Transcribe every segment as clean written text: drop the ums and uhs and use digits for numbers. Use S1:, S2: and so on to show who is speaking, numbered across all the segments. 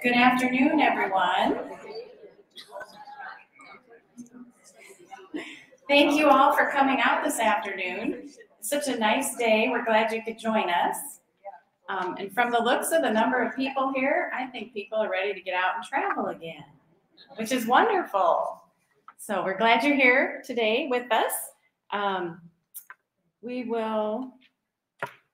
S1: Good afternoon, everyone. Thank you all for coming out this afternoon. It's such a nice day. We're glad you could join us. And from the looks of the number of people here, I think people are ready to get out and travel again, which is wonderful. So we're glad you're here today with us. We will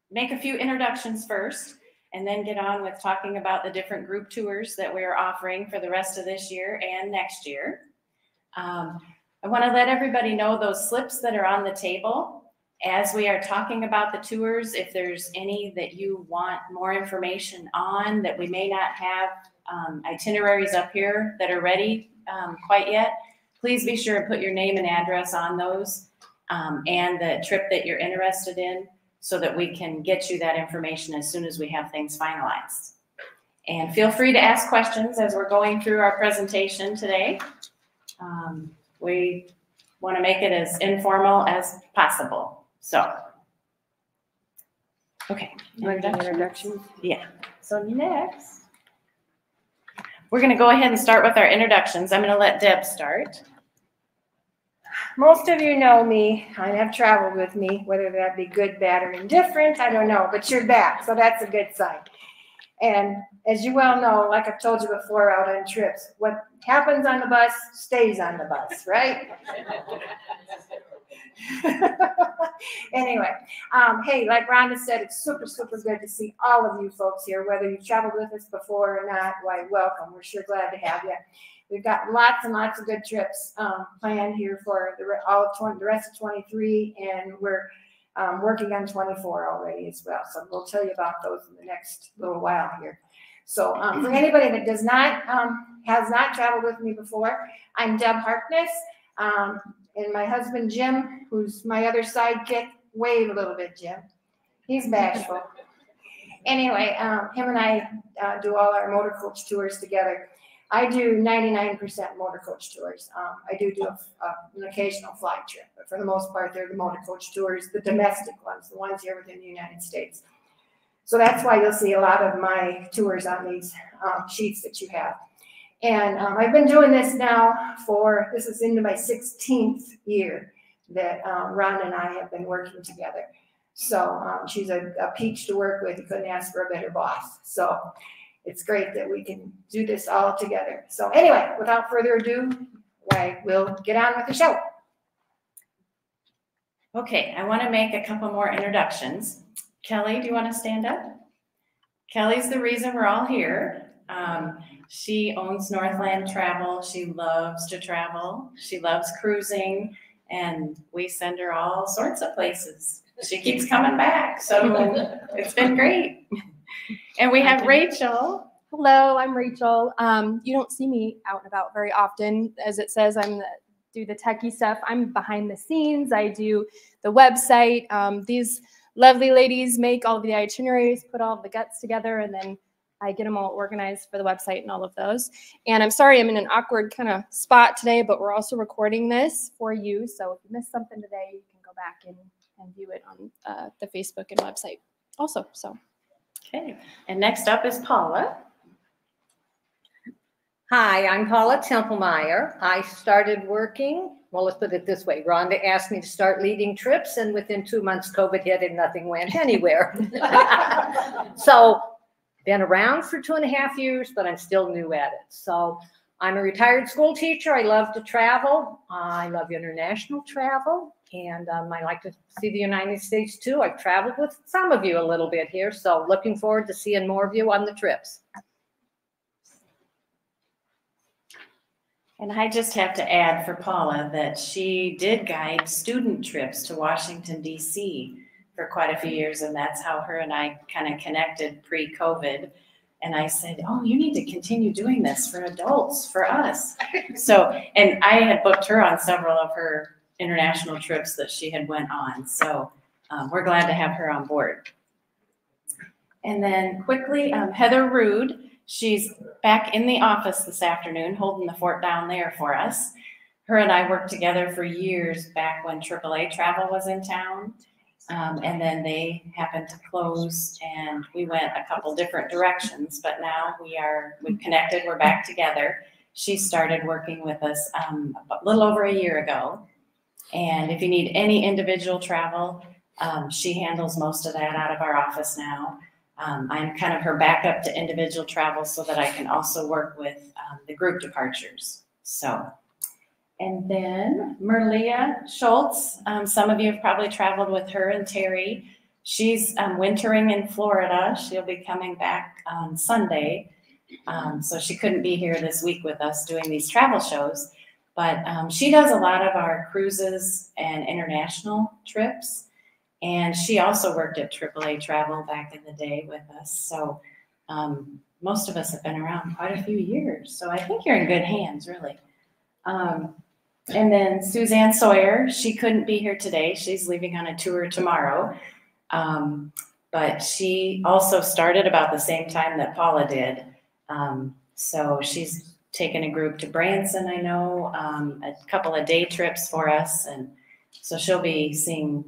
S1: make a few introductions first, and then get on with talking about the different group tours that we're offering for the rest of this year and next year. I want to let everybody know those slips that are on the table. As we are talking about the tours, if there's any that you want more information on that we may not have itineraries up here that are ready quite yet, please be sure to put your name and address on those and the trip that you're interested in, so that we can get you that information as soon as we have things finalized. And feel free to ask questions as we're going through our presentation today. We want to make it as informal as possible. So, okay.
S2: Introduction.
S1: Yeah. So next, we're going to go ahead and start with our introductions. I'm going to let Deb start.
S2: Most of you know me and have traveled with me, whether that be good, bad, or indifferent, I don't know, but you're back, so that's a good sign. And as you well know, like I've told you before out on trips, what happens on the bus stays on the bus, right? Anyway, hey, like Rhonda said, it's super, super good to see all of you folks here, whether you've traveled with us before or not. Why, welcome. We're sure glad to have you. We've got lots and lots of good trips planned here for the rest of 23, and we're working on 24 already as well. So we'll tell you about those in the next little while here. So for anybody that does not has not traveled with me before, I'm Deb Harkness, and my husband Jim, who's my other sidekick. Wave a little bit, Jim. He's bashful. Anyway, him and I do all our motor coach tours together. I do 99% motor coach tours. I do an occasional fly trip, but for the most part, they're the motor coach tours, the domestic ones, the ones here within the United States. So that's why you'll see a lot of my tours on these sheets that you have. And I've been doing this now this is into my 16th year that Ron and I have been working together. So she's a peach to work with. You couldn't ask for a better boss. So it's great that we can do this all together. So anyway, without further ado, we'll get on with the show.
S1: Okay, I want to make a couple more introductions. Kelly, do you want to stand up? Kelly's the reason we're all here. She owns Northland Travel. She loves to travel. She loves cruising, and we send her all sorts of places. She keeps coming back, so it's been great. And we have Rachel.
S3: Hello, I'm Rachel. You don't see me out and about very often. As it says, do the techie stuff. I'm behind the scenes. I do the website. These lovely ladies make all of the itineraries, put all of the guts together, and then I get them all organized for the website and all of those. And I'm sorry I'm in an awkward kind of spot today, but we're also recording this for you. So if you missed something today, you can go back and view it on the Facebook and website also. So.
S1: Okay, and next up is Paula.
S4: Hi, I'm Paula Templemeyer. I started working, well, let's put it this way. Rhonda asked me to start leading trips, and within 2 months, COVID hit and nothing went anywhere. So, been around for 2.5 years, but I'm still new at it. So, I'm a retired school teacher. I love to travel. I love international travel. And I like to see the United States too. I've traveled with some of you a little bit here, so looking forward to seeing more of you on the trips.
S1: And I just have to add for Paula that she did guide student trips to Washington, D.C. for quite a few years, and that's how her and I kind of connected pre-COVID. And I said, oh, you need to continue doing this for adults, for us. So, and I had booked her on several of her international trips that she had went on. So we're glad to have her on board. And then quickly, Heather Rude, she's back in the office this afternoon, holding the fort down there for us. Her and I worked together for years back when AAA Travel was in town. And then they happened to close and we went a couple different directions, but now we've connected, we're back together. She started working with us a little over a year ago. And if you need any individual travel, she handles most of that out of our office now. I'm kind of her backup to individual travel so that I can also work with the group departures. So, and then Merlia Schultz, some of you have probably traveled with her and Terry. She's wintering in Florida. She'll be coming back on Sunday. So she couldn't be here this week with us doing these travel shows, but she does a lot of our cruises and international trips. And she also worked at AAA Travel back in the day with us. So most of us have been around quite a few years. So I think you're in good hands, really. And then Suzanne Sawyer, she couldn't be here today. She's leaving on a tour tomorrow. But she also started about the same time that Paula did. So she's taken a group to Branson, I know, a couple of day trips for us. And so she'll be seeing,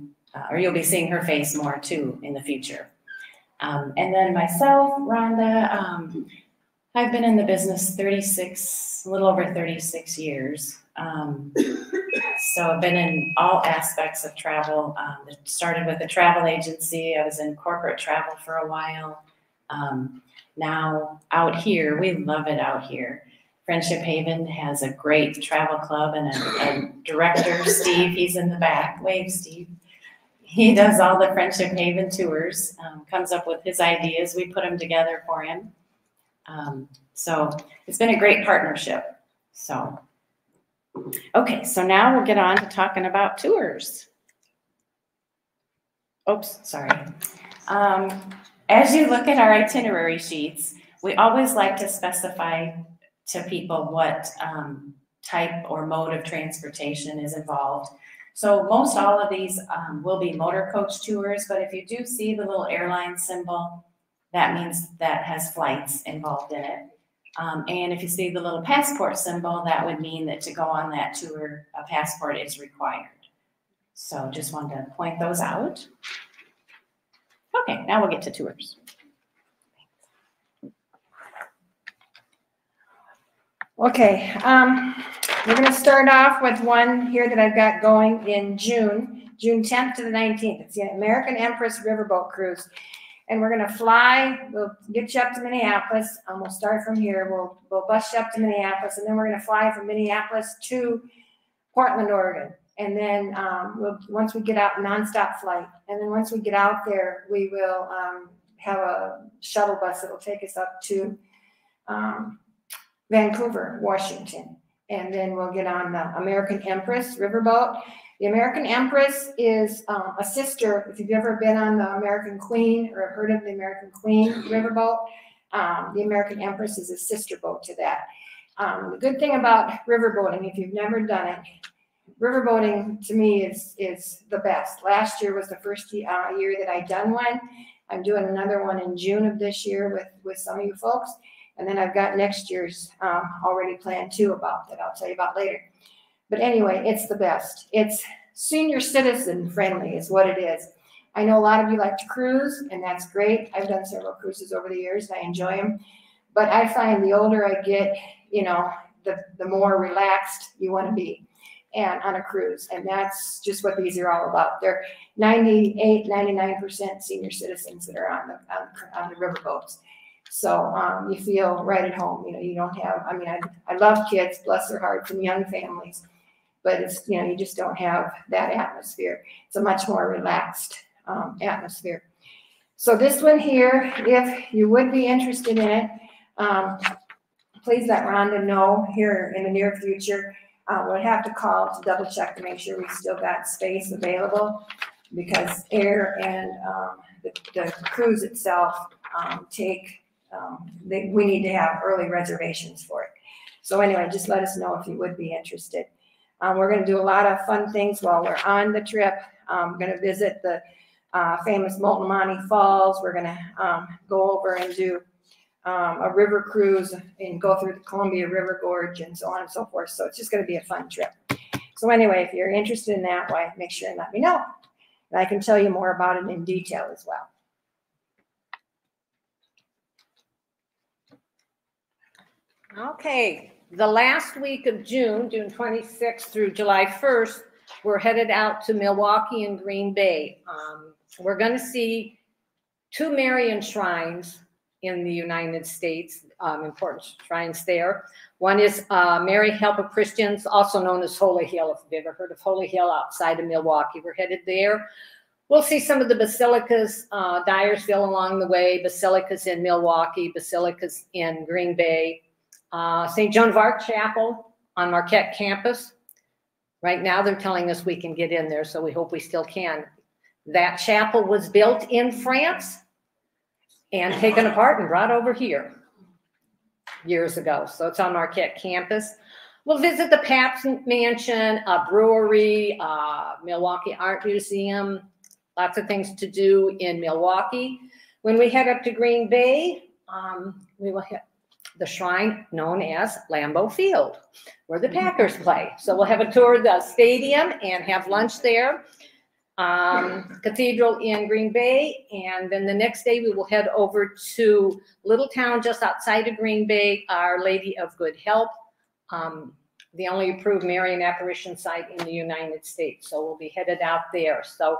S1: or you'll be seeing her face more too in the future. And then myself, Rhonda, I've been in the business a little over 36 years. So I've been in all aspects of travel. It started with a travel agency. I was in corporate travel for a while. Now out here, we love it out here. Friendship Haven has a great travel club and a director, Steve, he's in the back. Wave, Steve. He does all the Friendship Haven tours, comes up with his ideas. We put them together for him. So it's been a great partnership. So, okay, so now we'll get on to talking about tours. Oops, sorry. As you look at our itinerary sheets, we always like to specify to people what type or mode of transportation is involved. So most all of these will be motor coach tours, but if you do see the little airline symbol, that means that has flights involved in it. And if you see the little passport symbol, that would mean that to go on that tour, a passport is required. So just wanted to point those out. Okay, now we'll get to tours.
S2: Okay, we're going to start off with one here that I've got going in June 10th to the 19th. It's the American Empress Riverboat Cruise. And we're going to fly, we'll get you up to Minneapolis. We'll start from here. We'll bus you up to Minneapolis, and then we're going to fly from Minneapolis to Portland, Oregon. And then once we get out, nonstop flight. And then once we get out there, we will have a shuttle bus that will take us up to Vancouver, Washington. And then we'll get on the American Empress Riverboat. The American Empress is a sister. If you've ever been on the American Queen or heard of the American Queen Riverboat, the American Empress is a sister boat to that. The good thing about riverboating, if you've never done it, riverboating to me is the best. Last year was the first year that I'd done one. I'm doing another one in June of this year with some of you folks. And then I've got next year's already planned too about that I'll tell you about later. But anyway, it's the best. It's senior citizen friendly is what it is. I know a lot of you like to cruise, and that's great. I've done several cruises over the years. I enjoy them. But I find the older I get, you know, the more relaxed you want to be and on a cruise. And that's just what these are all about. They're 98, 99% senior citizens that are on the riverboats. So you feel right at home. You know, you don't have, I mean, I love kids, bless their hearts, and young families, but it's, you know, you just don't have that atmosphere. It's a much more relaxed atmosphere. So this one here, if you would be interested in it, please let Rhonda know here in the near future. We'll have to call to double check to make sure we still got space available, because air and the cruise itself we need to have early reservations for it. So anyway, just let us know if you would be interested. We're going to do a lot of fun things while we're on the trip. We're going to visit the famous Multnomah Falls. We're going to go over and do a river cruise and go through the Columbia River Gorge and so on and so forth. So it's just going to be a fun trip. So anyway, if you're interested in that, why, make sure and let me know. And I can tell you more about it in detail as well.
S4: Okay, the last week of June, June 26th through July 1st, we're headed out to Milwaukee and Green Bay. We're going to see 2 Marian shrines in the United States, important shrines there. One is Mary Help of Christians, also known as Holy Hill. If you've ever heard of Holy Hill outside of Milwaukee, we're headed there. We'll see some of the basilicas, Dyersville along the way, basilicas in Milwaukee, basilicas in Green Bay, St. Joan of Arc Chapel on Marquette campus. Right now they're telling us we can get in there, so we hope we still can. That chapel was built in France and taken apart and brought over here years ago. So it's on Marquette campus. We'll visit the Pabst Mansion, a brewery, Milwaukee Art Museum, lots of things to do in Milwaukee. When we head up to Green Bay, we will hit the shrine known as Lambeau Field, where the Packers play. So we'll have a tour of the stadium and have lunch there. Cathedral in Green Bay, and then the next day we will head over to little town just outside of Green Bay, Our Lady of Good Help, the only approved Marian apparition site in the United States. So we'll be headed out there. So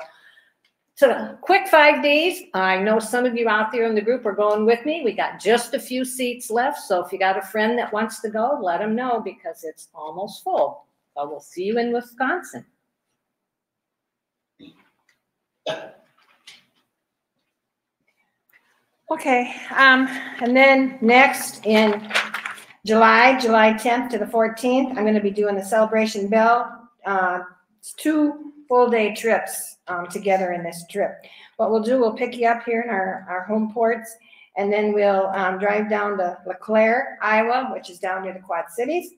S4: a quick 5 days. I know some of you out there in the group are going with me. We got just a few seats left, so if you got a friend that wants to go, let them know because it's almost full. So we'll see you in Wisconsin.
S2: Okay, and then next in July 10th to the 14th, I'm going to be doing the Celebration Bell. It's 2 full-day trips together in this trip. What we'll do, we'll pick you up here in our home ports, and then we'll drive down to LeClaire, Iowa, which is down near the Quad Cities.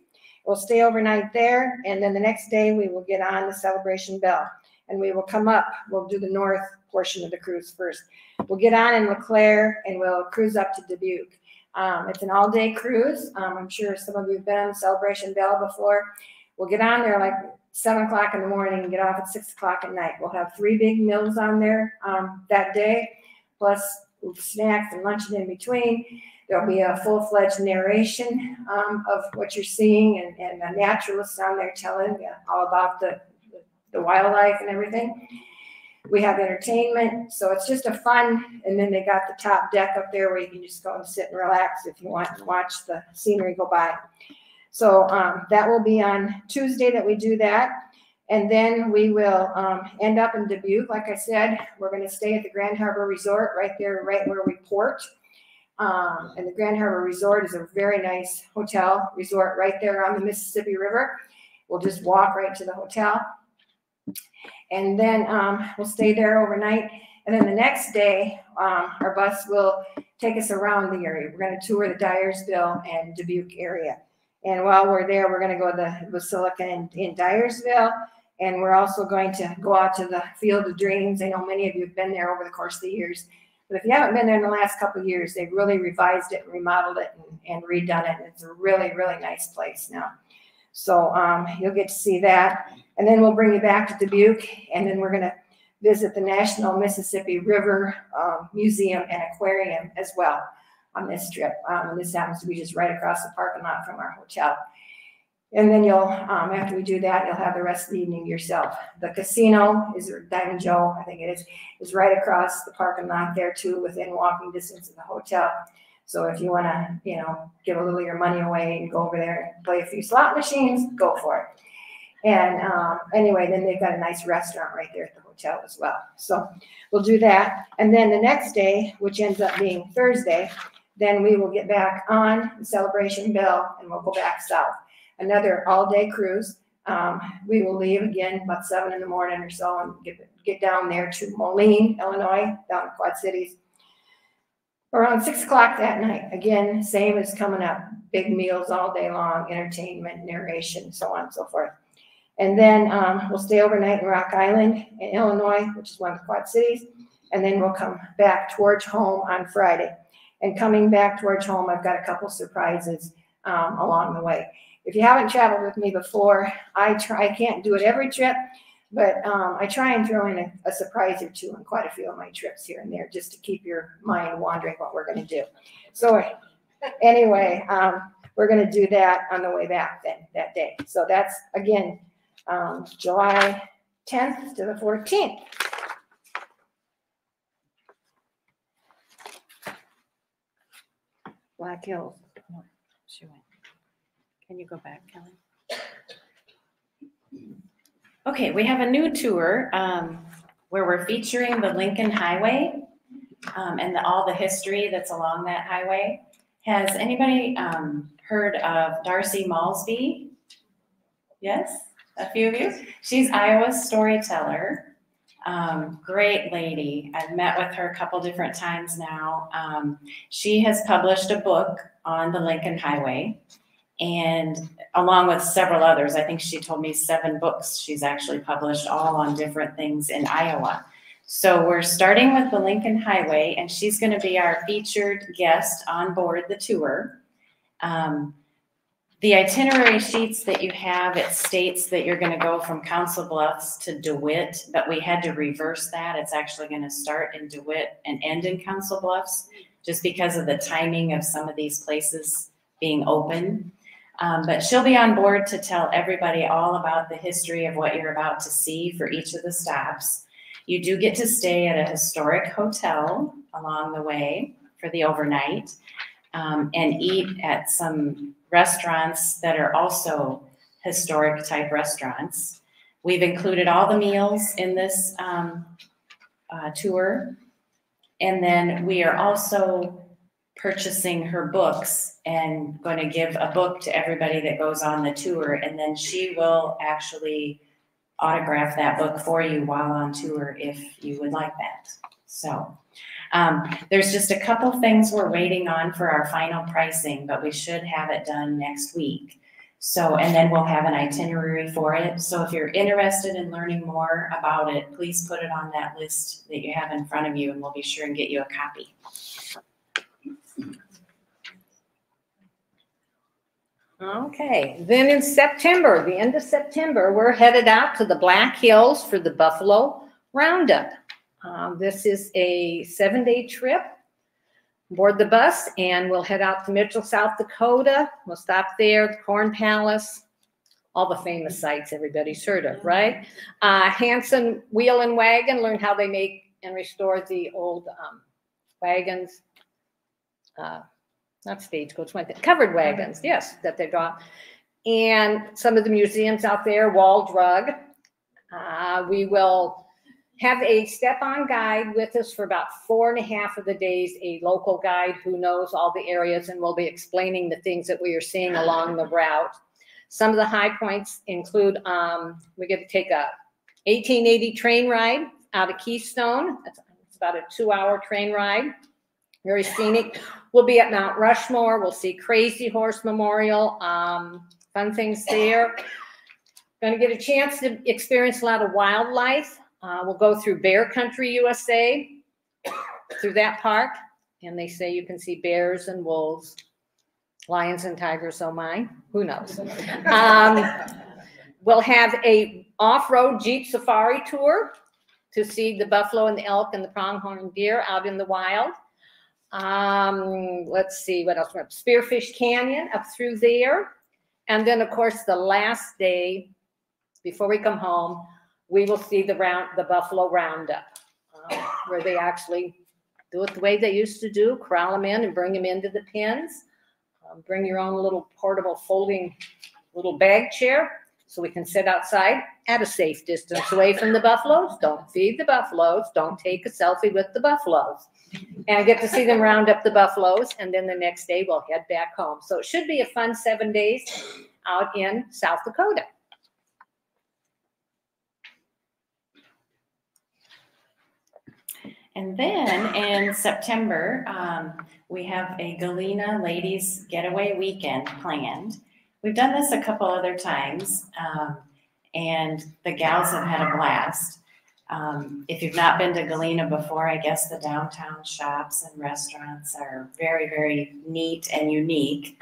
S2: We'll stay overnight there, and then the next day we will get on the Celebration Bell. And we will come up, we'll do the north portion of the cruise first. We'll get on in LeClaire and we'll cruise up to Dubuque. It's an all-day cruise. I'm sure some of you have been on the Celebration Bell before. We'll get on there like 7 o'clock in the morning and get off at 6 o'clock at night. We'll have 3 big meals on there that day, plus snacks and lunch in between. There'll be a full-fledged narration of what you're seeing and a naturalist on there telling you all about the wildlife and everything. We have entertainment, so it's just a fun, and then they got the top deck up there where you can just go and sit and relax if you want to watch the scenery go by. So that will be on Tuesday that we do that, and then we will end up in Dubuque. Like I said, we're going to stay at the Grand Harbor Resort right there, right where we port. And the Grand Harbor Resort is a very nice hotel resort right there on the Mississippi River. We'll just walk right to the hotel. And then we'll stay there overnight. And then the next day, our bus will take us around the area. We're going to tour the Dyersville and Dubuque area. And while we're there, we're going to go to the Basilica in Dyersville. And we're also going to go out to the Field of Dreams. I know many of you have been there over the course of the years. But if you haven't been there in the last couple of years, they've really revised it and remodeled it and redone it. And it's a really, really nice place now. So you'll get to see that. And then we'll bring you back to Dubuque, and then we're going to visit the National Mississippi River Museum and Aquarium as well on this trip. And this happens to be just right across the parking lot from our hotel. And then you'll, after we do that, you'll have the rest of the evening yourself. The casino is Diamond Joe, I think it is right across the parking lot there too, within walking distance of the hotel. So if you want to, give a little of your money away and go over there and play a few slot machines, go for it. And anyway, then they've got a nice restaurant right there at the hotel as well. So we'll do that. And then the next day, which ends up being Thursday, then we will get back on the Celebration Bell and we'll go back south. Another all-day cruise. We will leave again about 7 in the morning or so and get down there to Moline, Illinois, down in Quad Cities. Around 6 o'clock that night, again, same as coming up, big meals all day long, entertainment, narration, so on and so forth. And then we'll stay overnight in Rock Island in Illinois, which is one of the Quad Cities, and then we'll come back towards home on Friday. And coming back towards home, I've got a couple surprises along the way. If you haven't traveled with me before, I can't do it every trip, But I try and throw in a surprise or two on quite a few of my trips here and there, just to keep your mind wondering what we're going to do. So anyway, we're going to do that on the way back then, that day. So that's, again, July 10th to the 14th.
S1: Black Hills. Oh, she went. Can you go back, Kelly? Okay, we have a new tour where we're featuring the Lincoln Highway and all the history that's along that highway. Has anybody heard of Darcy Malsby? Yes, a few of you. She's Iowa's storyteller. Great lady. I've met with her a couple different times now. She has published a book on the Lincoln Highway, and along with several others, I think she told me 7 books she's actually published, all on different things in Iowa. So we're starting with the Lincoln Highway, and she's going to be our featured guest on board the tour. The itinerary sheets that you have, it states that you're going to go from Council Bluffs to DeWitt, but we had to reverse that. It's actually going to start in DeWitt and end in Council Bluffs, just because of the timing of some of these places being open. But she'll be on board to tell everybody all about the history of what you're about to see for each of the stops. You do get to stay at a historic hotel along the way for the overnight, and eat at some restaurants that are also historic type restaurants. We've included all the meals in this tour. And then we are also purchasing her books and going to give a book to everybody that goes on the tour. And then she will actually autograph that book for you while on tour if you would like that. So there's just a couple things we're waiting on for our final pricing, but we should have it done next week. So, and then we'll have an itinerary for it. So if you're interested in learning more about it, please put it on that list that you have in front of you, and we'll be sure and get you a copy.
S4: Okay, then in September, the end of September, we're headed out to the Black Hills for the Buffalo Roundup. This is a 7-day trip. Board the bus and we'll head out to Mitchell, South Dakota. We'll stop there, the Corn Palace, all the famous sites everybody's heard of, right? Hanson Wheel and Wagon, learn how they make and restore the old wagons. Not stagecoach, covered wagons, yes, that they draw. And some of the museums out there, Wall Drug. We will have a step-on guide with us for about 4.5 of the days, a local guide who knows all the areas and will be explaining the things that we are seeing along the route. Some of the high points include, we get to take a 1880 train ride out of Keystone. It's about a 2-hour train ride. Very scenic. We'll be at Mount Rushmore. We'll see Crazy Horse Memorial. Fun things there. Going to get a chance to experience a lot of wildlife. We'll go through Bear Country, USA, through that park. And they say you can see bears and wolves, lions and tigers, oh my, who knows. We'll have a off-road Jeep safari tour to see the buffalo and the elk and the pronghorn deer out in the wild. Let's see what else. Spearfish Canyon up through there. And then, of course, the last day before we come home, we will see the buffalo roundup, where they actually do it the way they used to do, corral them in and bring them into the pens. Bring your own little portable folding little bag chair so we can sit outside at a safe distance away from the buffaloes. Don't feed the buffaloes. Don't take a selfie with the buffaloes. And get to see them round up the buffaloes. And then the next day we'll head back home. So it should be a fun 7 days out in South Dakota.
S1: And then in September, we have a Galena Ladies Getaway weekend planned. We've done this a couple other times, and the gals have had a blast. If you've not been to Galena before, I guess the downtown shops and restaurants are very, very neat and unique.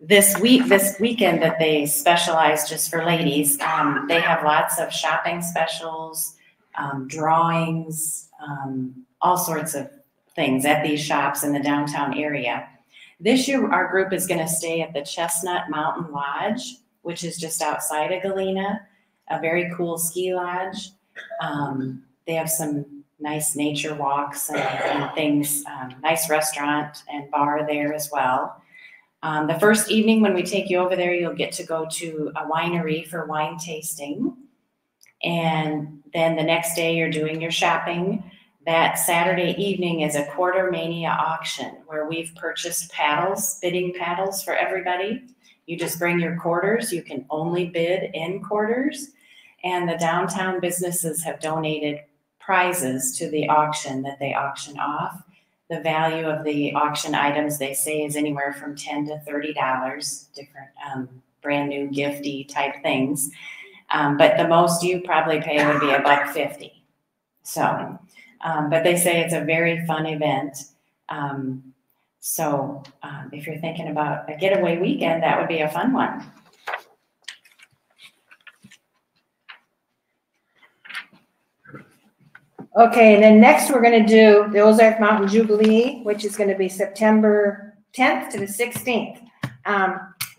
S1: this weekend that they specialize just for ladies, they have lots of shopping specials, drawings, all sorts of things at these shops in the downtown area. This year, our group is going to stay at the Chestnut Mountain Lodge, which is just outside of Galena, a very cool ski lodge. They have some nice nature walks and things, nice restaurant and bar there as well. The first evening when we take you over there, you'll get to go to a winery for wine tasting. And then the next day you're doing your shopping. That Saturday evening is a Quarter Mania auction where we've purchased paddles, bidding paddles for everybody. You just bring your quarters. You can only bid in quarters. And the downtown businesses have donated prizes to the auction that they auction off. The value of the auction items, they say, is anywhere from $10 to $30, different brand new gifty type things. But the most you probably pay would be $1.50. So, but they say it's a very fun event. So if you're thinking about a getaway weekend, that would be a fun one.
S2: Okay, and then next we're going to do the Ozark Mountain Jubilee, which is going to be September 10th to the 16th.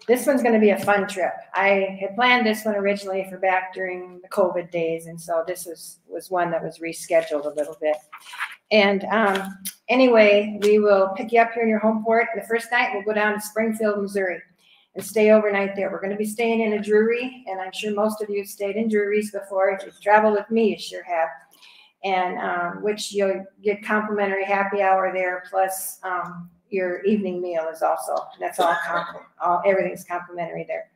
S2: This one's going to be a fun trip. I had planned this one originally for back during the COVID days, and so this was one that was rescheduled a little bit. And anyway, we will pick you up here in your home port. The first night we'll go down to Springfield, Missouri, and stay overnight there. We're going to be staying in a Drury, and I'm sure most of you have stayed in Druries before. If you've traveled with me, you sure have. And which you'll get complimentary happy hour there, plus your evening meal is also, that's all everything's complimentary there.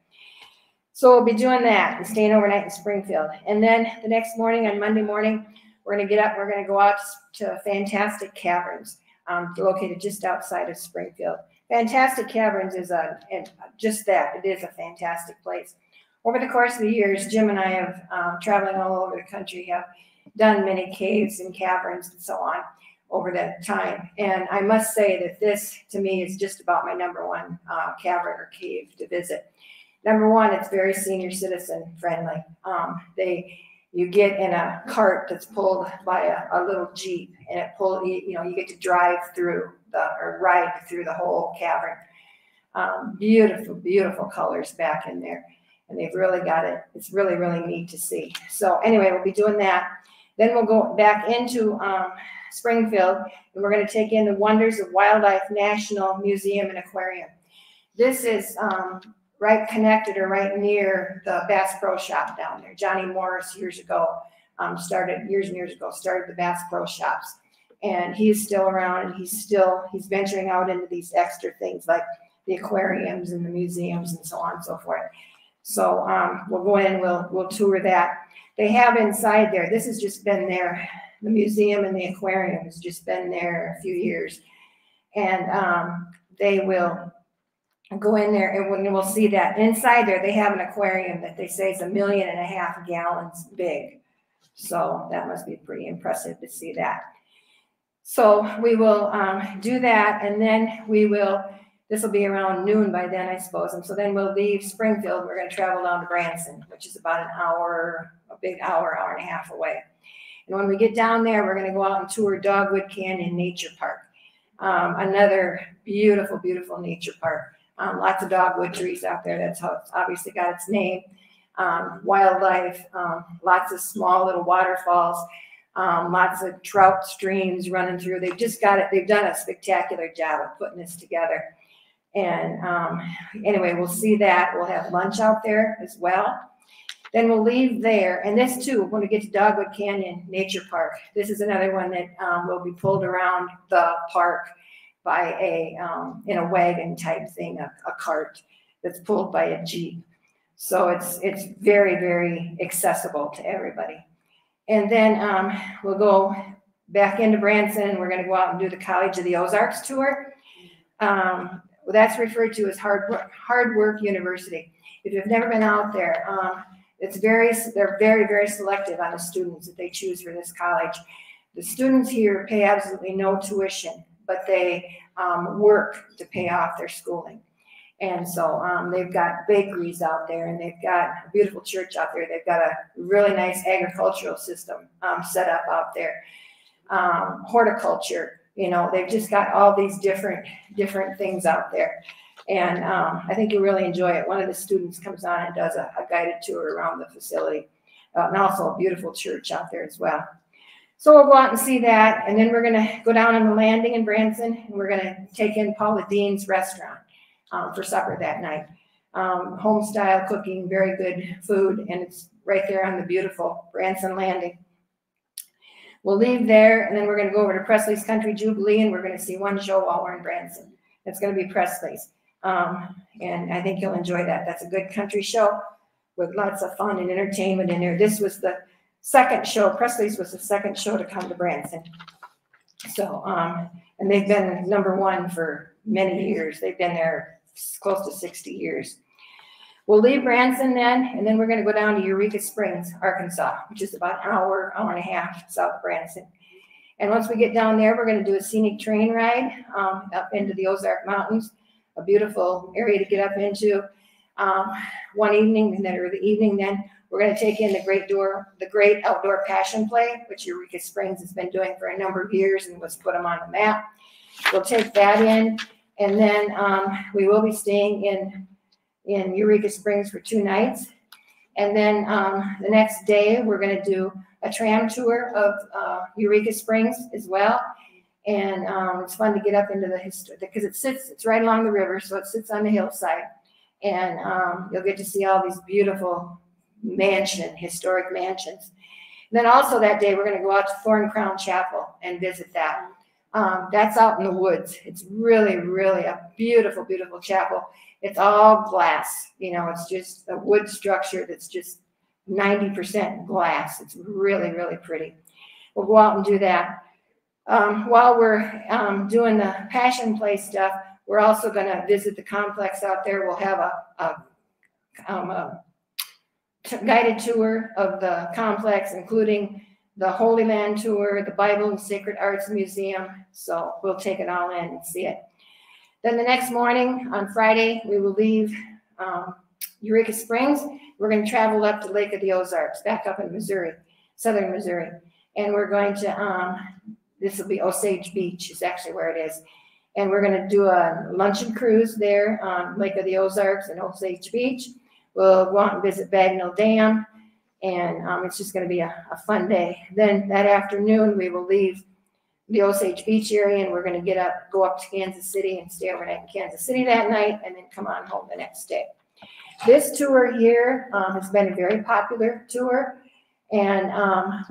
S2: So we'll be doing that and staying overnight in Springfield. And then the next morning, on Monday morning, we're going to get up, we're going to go out to Fantastic Caverns, located just outside of Springfield. Fantastic Caverns is just that, it is a fantastic place. Over the course of the years, Jim and I have, traveling all over the country, have done many caves and caverns and so on over that time. And I must say that this, to me, is just about my #1 cavern or cave to visit. #1, it's very senior citizen friendly. You get in a cart that's pulled by a little Jeep, and you get to drive through or ride through the whole cavern. Beautiful, beautiful colors back in there. And they've really got it. It's really, really neat to see. So anyway, we'll be doing that. Then we'll go back into Springfield, and we're going to take in the Wonders of Wildlife National Museum and Aquarium. This is right connected or right near the Bass Pro Shop down there. Johnny Morris years and years ago started the Bass Pro Shops, and he's still around, and he's venturing out into these extra things like the aquariums and the museums and so on and so forth. So we'll go in, we'll tour that. They have inside there, this has just been there, the museum and the aquarium has just been there a few years. And they will go in there and we'll see that. Inside there, they have an aquarium that they say is 1.5 million gallons big. So that must be pretty impressive to see that. So we will do that, and then this will be around noon by then, I suppose. And so then we'll leave Springfield. We're going to travel down to Branson, which is about an hour, a big hour and a half away. And when we get down there, we're going to go out and tour Dogwood Canyon Nature Park. Another beautiful, beautiful nature park. Lots of dogwood trees out there. That's how it's obviously got its name. Wildlife, lots of small little waterfalls, lots of trout streams running through. They've just got it. They've done a spectacular job of putting this together. And anyway, we'll see that. We'll have lunch out there as well. Then we'll leave there. And this too, when we get to Dogwood Canyon Nature Park, this is another one that will be pulled around the park by in a wagon type thing, a cart that's pulled by a Jeep. So it's very, very accessible to everybody. And then we'll go back into Branson, and we're going to go out and do the College of the Ozarks tour. Well, that's referred to as Hard Work University. If you've never been out there, they're very, very selective on the students that they choose for this college. The students here pay absolutely no tuition, but they work to pay off their schooling. And so they've got bakeries out there, and they've got a beautiful church out there. They've got a really nice agricultural system set up out there. Horticulture, you know, they've just got all these different things out there. And I think you'll really enjoy it. One of the students comes on and does a guided tour around the facility, and also a beautiful church out there as well. So we'll go out and see that, and then we're going to go down on the landing in Branson, and we're going to take in Paula Dean's restaurant for supper that night. Home style cooking, very good food, and it's right there on the beautiful Branson Landing. We'll leave there, and then we're going to go over to Presley's Country Jubilee, and we're going to see one show while we're in Branson. It's going to be Presley's, and I think you'll enjoy that. That's a good country show with lots of fun and entertainment in there. This was the second show. Presley's was the second show to come to Branson. So, and they've been #1 for many years. They've been there close to 60 years. We'll leave Branson then, and then we're going to go down to Eureka Springs, Arkansas, which is about an hour and a half south of Branson. And once we get down there, we're going to do a scenic train ride up into the Ozark Mountains, a beautiful area to get up into. One evening, and then or the evening, then we're going to take in the Great Outdoor Passion Play, which Eureka Springs has been doing for a number of years and was put them on the map. We'll take that in, and then we will be staying in Eureka Springs for 2 nights. And then the next day, we're going to do a tram tour of Eureka Springs as well. And it's fun to get up into the history, because it's right along the river, so it sits on the hillside. And you'll get to see all these beautiful historic mansions. And then also that day, we're going to go out to Thorn Crown Chapel and visit that. That's out in the woods. It's really, really a beautiful, beautiful chapel. It's all glass, you know, it's just a wood structure that's just 90% glass. It's really, really pretty. We'll go out and do that. While we're doing the Passion Play stuff, we're also going to visit the complex out there. We'll have a guided tour of the complex, including the Holy Land tour, the Bible and Sacred Arts Museum. So we'll take it all in and see it. Then the next morning on Friday, we will leave Eureka Springs. We're going to travel up to Lake of the Ozarks, back up in Missouri, southern Missouri. And we're going to, this will be Osage Beach is actually where it is. And we're going to do a luncheon cruise there on Lake of the Ozarks and Osage Beach. We'll go out and visit Bagnell Dam, and it's just going to be a fun day. Then that afternoon, we will leave the Osage Beach area, and we're going to go up to Kansas City and stay overnight in Kansas City that night, and then come on home the next day. This tour here has been a very popular tour, and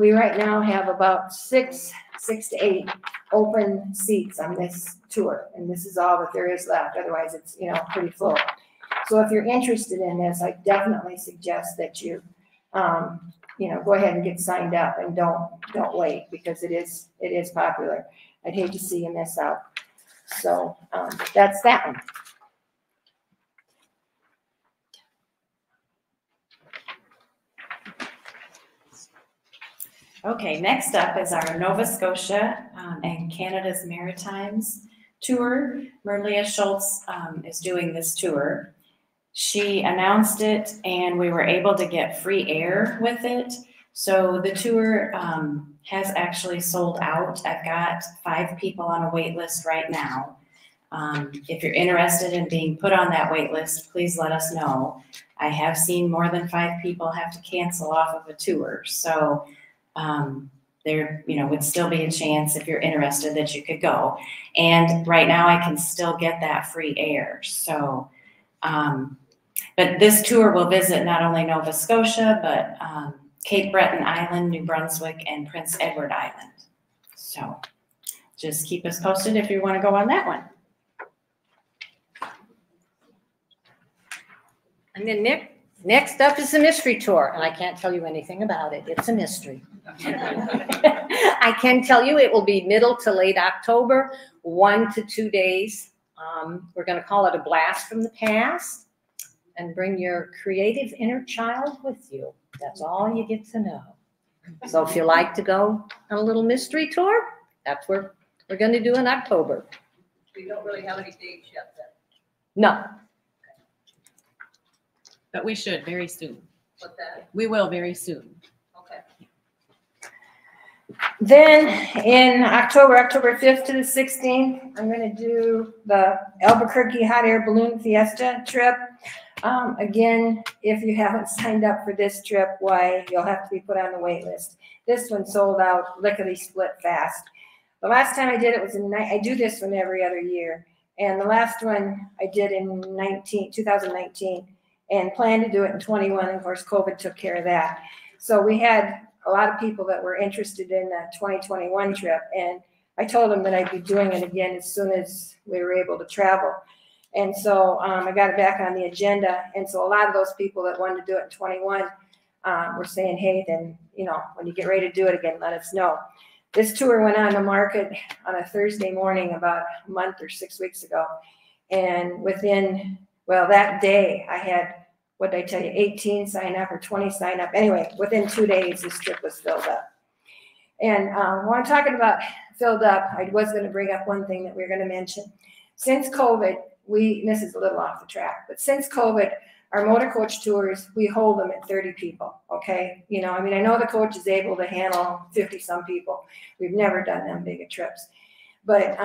S2: we right now have about six to eight open seats on this tour, and this is all that there is left. Otherwise, it's, you know, pretty full. So if you're interested in this, I definitely suggest that you, you know, go ahead and get signed up, and don't wait, because it is popular. I'd hate to see you miss out. So that's that one.
S1: Okay, next up is our Nova Scotia and Canada's Maritimes Tour. Merlia Schultz is doing this tour. She announced it, and we were able to get free air with it. So the tour has actually sold out. I've got 5 people on a wait list right now. If you're interested in being put on that wait list, please let us know. I have seen more than 5 people have to cancel off of a tour. So there, you know, would still be a chance, if you're interested, that you could go. And right now I can still get that free air. So, but this tour will visit not only Nova Scotia, but Cape Breton Island, New Brunswick, and Prince Edward Island. So just keep us posted if you want to go on that one.
S4: And then next up is the mystery tour, and I can't tell you anything about it. It's a mystery. I can tell you it will be middle to late October, 1 to 2 days. We're going to call it a blast from the past, and bring your creative inner child with you. That's all you get to know. So if you like to go on a little mystery tour, that's where we're going to do in October.
S5: We don't really have any dates yet then.
S4: No,
S1: But we should very soon.
S4: What's that?
S1: We will very soon.
S4: Okay.
S2: Then in October 5th to the 16th, I'm going to do the Albuquerque Hot Air Balloon Fiesta trip. Again, if you haven't signed up for this trip, why, you'll have to be put on the wait list. This one sold out lickety split fast. The last time I did it was I do this one every other year. And the last one I did in 2019 and planned to do it in 21. And of course, COVID took care of that. So we had a lot of people that were interested in the 2021 trip. And I told them that I'd be doing it again as soon as we were able to travel. And so I got it back on the agenda. And so a lot of those people that wanted to do it in 21 were saying, hey, then, when you get ready to do it again, let us know. This tour went on the market on a Thursday morning about a month or 6 weeks ago. And within, that day I had, what did I tell you, 18 sign up or 20 sign up. Anyway, within 2 days, this trip was filled up. And when I'm talking about filled up, I was going to bring up one thing that we we're going to mention. Since COVID, this is a little off the track, but since COVID, our motor coach tours, we hold them at 30 people, okay? I know the coach is able to handle 50 some people. We've never done them big of trips, but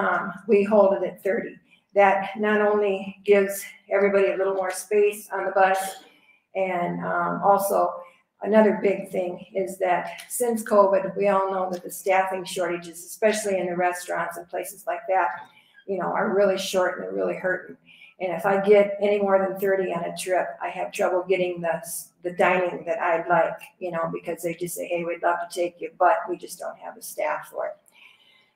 S2: we hold it at 30. That not only gives everybody a little more space on the bus, and also another big thing is that since COVID, we all know that the staffing shortages, especially in the restaurants and places like that, are really short and they're really hurting. And if I get any more than 30 on a trip, I have trouble getting the dining that I'd like, because they just say, hey, we'd love to take you, but we just don't have the staff for it.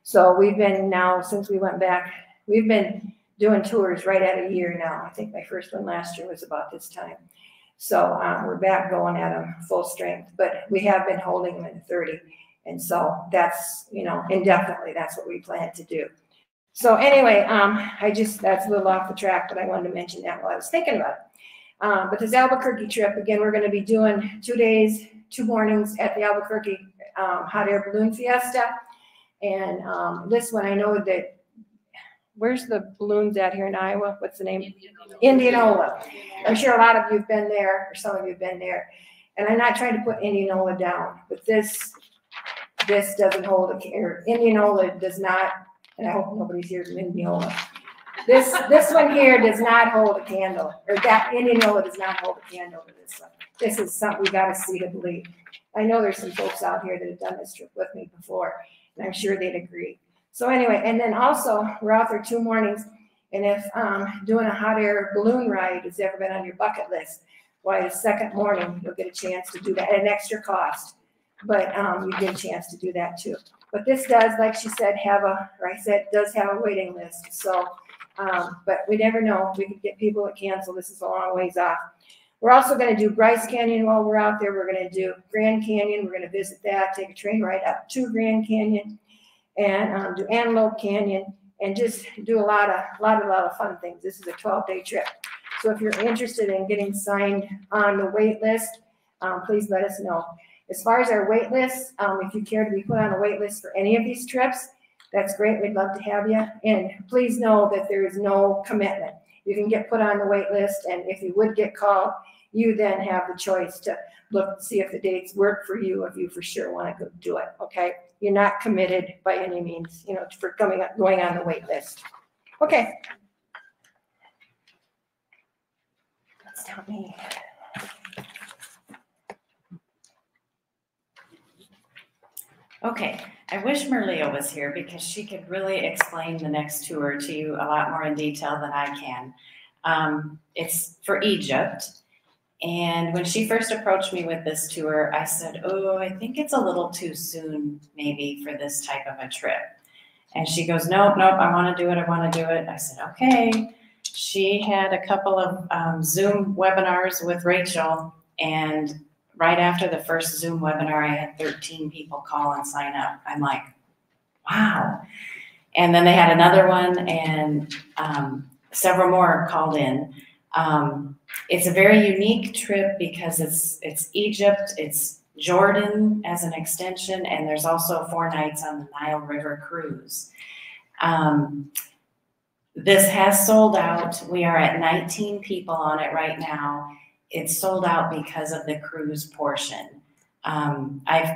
S2: So we've been now, since we went back, we've been doing tours right at a year now. I think my first one last year was about this time. So we're back going at them full strength, but we have been holding them at 30. And so that's, indefinitely, that's what we plan to do. So anyway, that's a little off the track, but I wanted to mention that while I was thinking about it. But this Albuquerque trip, again, we're going to be doing 2 days, 2 mornings at the Albuquerque Hot Air Balloon Fiesta. And this one, I know that, where's the balloons at here in Iowa? What's the name? Indianola. I'm sure a lot of you have been there, or some of you have been there. And I'm not trying to put Indianola down, but this doesn't hold Indianola does not. And I hope nobody's here from Indianola. This one here does not hold a candle, or that Indianola does not hold a candle to this one. This is something we got to see to believe. I know there's some folks out here that have done this trip with me before, and I'm sure they'd agree. So anyway, and then also we're out there 2 mornings, and if doing a hot air balloon ride has ever been on your bucket list, why the second morning you'll get a chance to do that at an extra cost, but you get a chance to do that too. But this does, like she said, does have a waiting list. So, but we never know. We could get people that cancel. This is a long ways off. We're also going to do Bryce Canyon while we're out there. We're going to do Grand Canyon. We're going to visit that, take a train ride up to Grand Canyon, and do Antelope Canyon, and just do a lot of fun things. This is a 12-day trip. So if you're interested in getting signed on the wait list, please let us know. As far as our wait list, if you care to be put on a wait list for any of these trips, that's great. We'd love to have you. And please know that there is no commitment. You can get put on the wait list, and if you would get called, you then have the choice to look and see if the dates work for you, if you for sure want to go do it, okay? You're not committed by any means, for going on the wait list. Okay. That's not me.
S1: Okay, I wish Merlea was here because she could really explain the next tour to you a lot more in detail than I can. It's for Egypt. And when she first approached me with this tour, I said, oh, I think it's a little too soon maybe for this type of a trip. And she goes, nope, I want to do it. I said, okay. She had a couple of Zoom webinars with Rachel, and right after the first Zoom webinar, I had 13 people call and sign up. I'm like, wow. And then they had another one, and several more called in. It's a very unique trip because it's Egypt, it's Jordan as an extension, and there's also 4 nights on the Nile River cruise. This has sold out. We are at 19 people on it right now. it's sold out because of the cruise portion. I've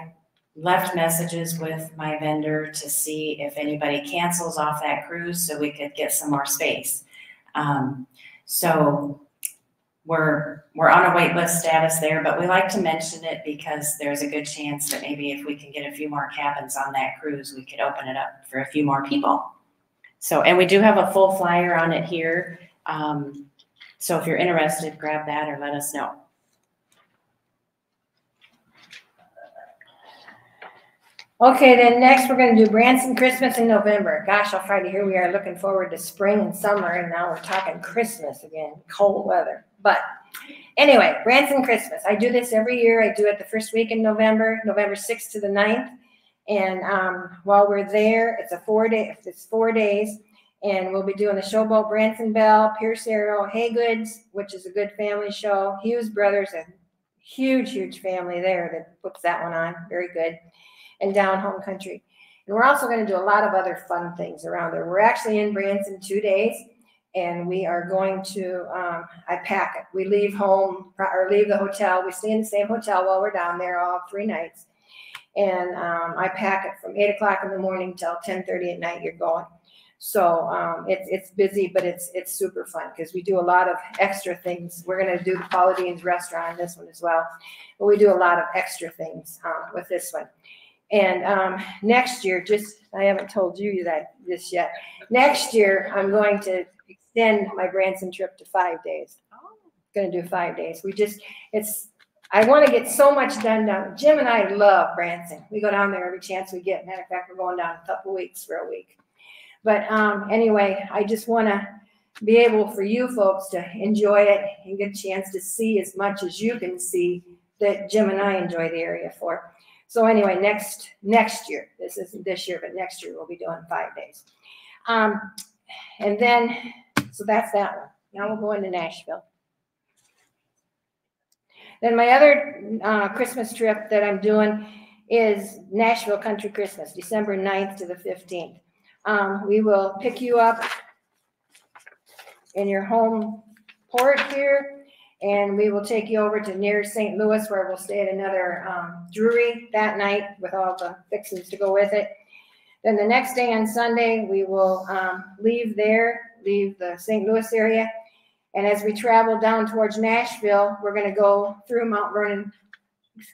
S1: left messages with my vendor to see if anybody cancels off that cruise so we could get some more space. So we're on a wait list status there, but we like to mention it because there's a good chance that maybe if we can get a few more cabins on that cruise, we could open it up for a few more people. So, and we do have a full flyer on it here. So if you're interested, grab that or let us know.
S2: Okay, then next we're going to do Branson Christmas in November. Gosh, almighty, here we are looking forward to spring and summer, and now we're talking Christmas again, cold weather. But anyway, Branson Christmas. I do this every year. I do it the first week in November, November 6th to the 9th. And while we're there, it's 4 days, and we'll be doing the Showboat, Branson Bell, Pierce Arrow, Haygoods, which is a good family show. Hughes Brothers, a huge, huge family there that puts that one on. Very good. And Down Home Country. And we're also going to do a lot of other fun things around there. We're actually in Branson 2 days, and we are going to, I pack it. We leave home, or leave the hotel. We stay in the same hotel while we're down there all 3 nights. And I pack it from 8 o'clock in the morning till 10:30 at night. You're going. So it's busy, but it's super fun because we do a lot of extra things. We're going to do the Paula Dean's restaurant, this one as well. But we do a lot of extra things with this one. And next year, I haven't told you that this yet. Next year, I'm going to extend my Branson trip to 5 days. Going to do 5 days. I want to get so much done down. Jim and I love Branson. We go down there every chance we get. Matter of fact, we're going down a couple weeks for a week. But anyway, I just want to be able for you folks to enjoy it and get a chance to see as much as you can see that Jim and I enjoy the area for. So anyway, next year, this isn't this year, but next year we'll be doing 5 days. And then, so that's that one. Now we'll go into Nashville. Then my other Christmas trip that I'm doing is Nashville Country Christmas, December 9th to the 15th. We will pick you up in your home port here, and we will take you over to near St. Louis, where we'll stay at another brewery that night with all the fixings to go with it. Then the next day on Sunday, we will leave the St. Louis area. And as we travel down towards Nashville, we're going to go through Mount Vernon,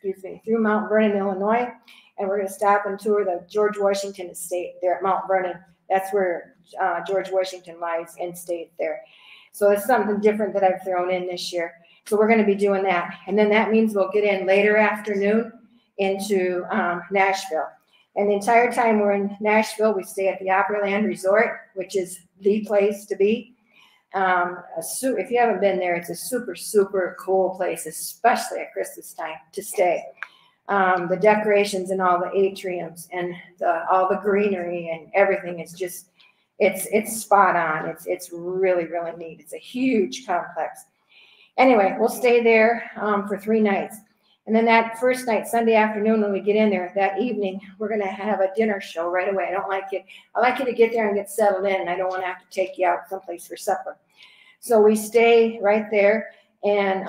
S2: Illinois, and we're going to stop and tour the George Washington Estate there at Mount Vernon. That's where George Washington lies in state there. So it's something different that I've thrown in this year. So we're going to be doing that. And then that means we'll get in later afternoon into Nashville. And the entire time we're in Nashville, we stay at the Opryland Resort, which is the place to be. If you haven't been there, it's a super, super cool place, especially at Christmas time to stay. The decorations and all the atriums and all the greenery and everything is just, it's spot on. It's really, really neat. It's a huge complex. Anyway, we'll stay there for 3 nights. And then that first night, Sunday afternoon, when we get in there, that evening, we're going to have a dinner show right away. I like you to get there and get settled in. I don't want to have to take you out someplace for supper. So we stay right there, and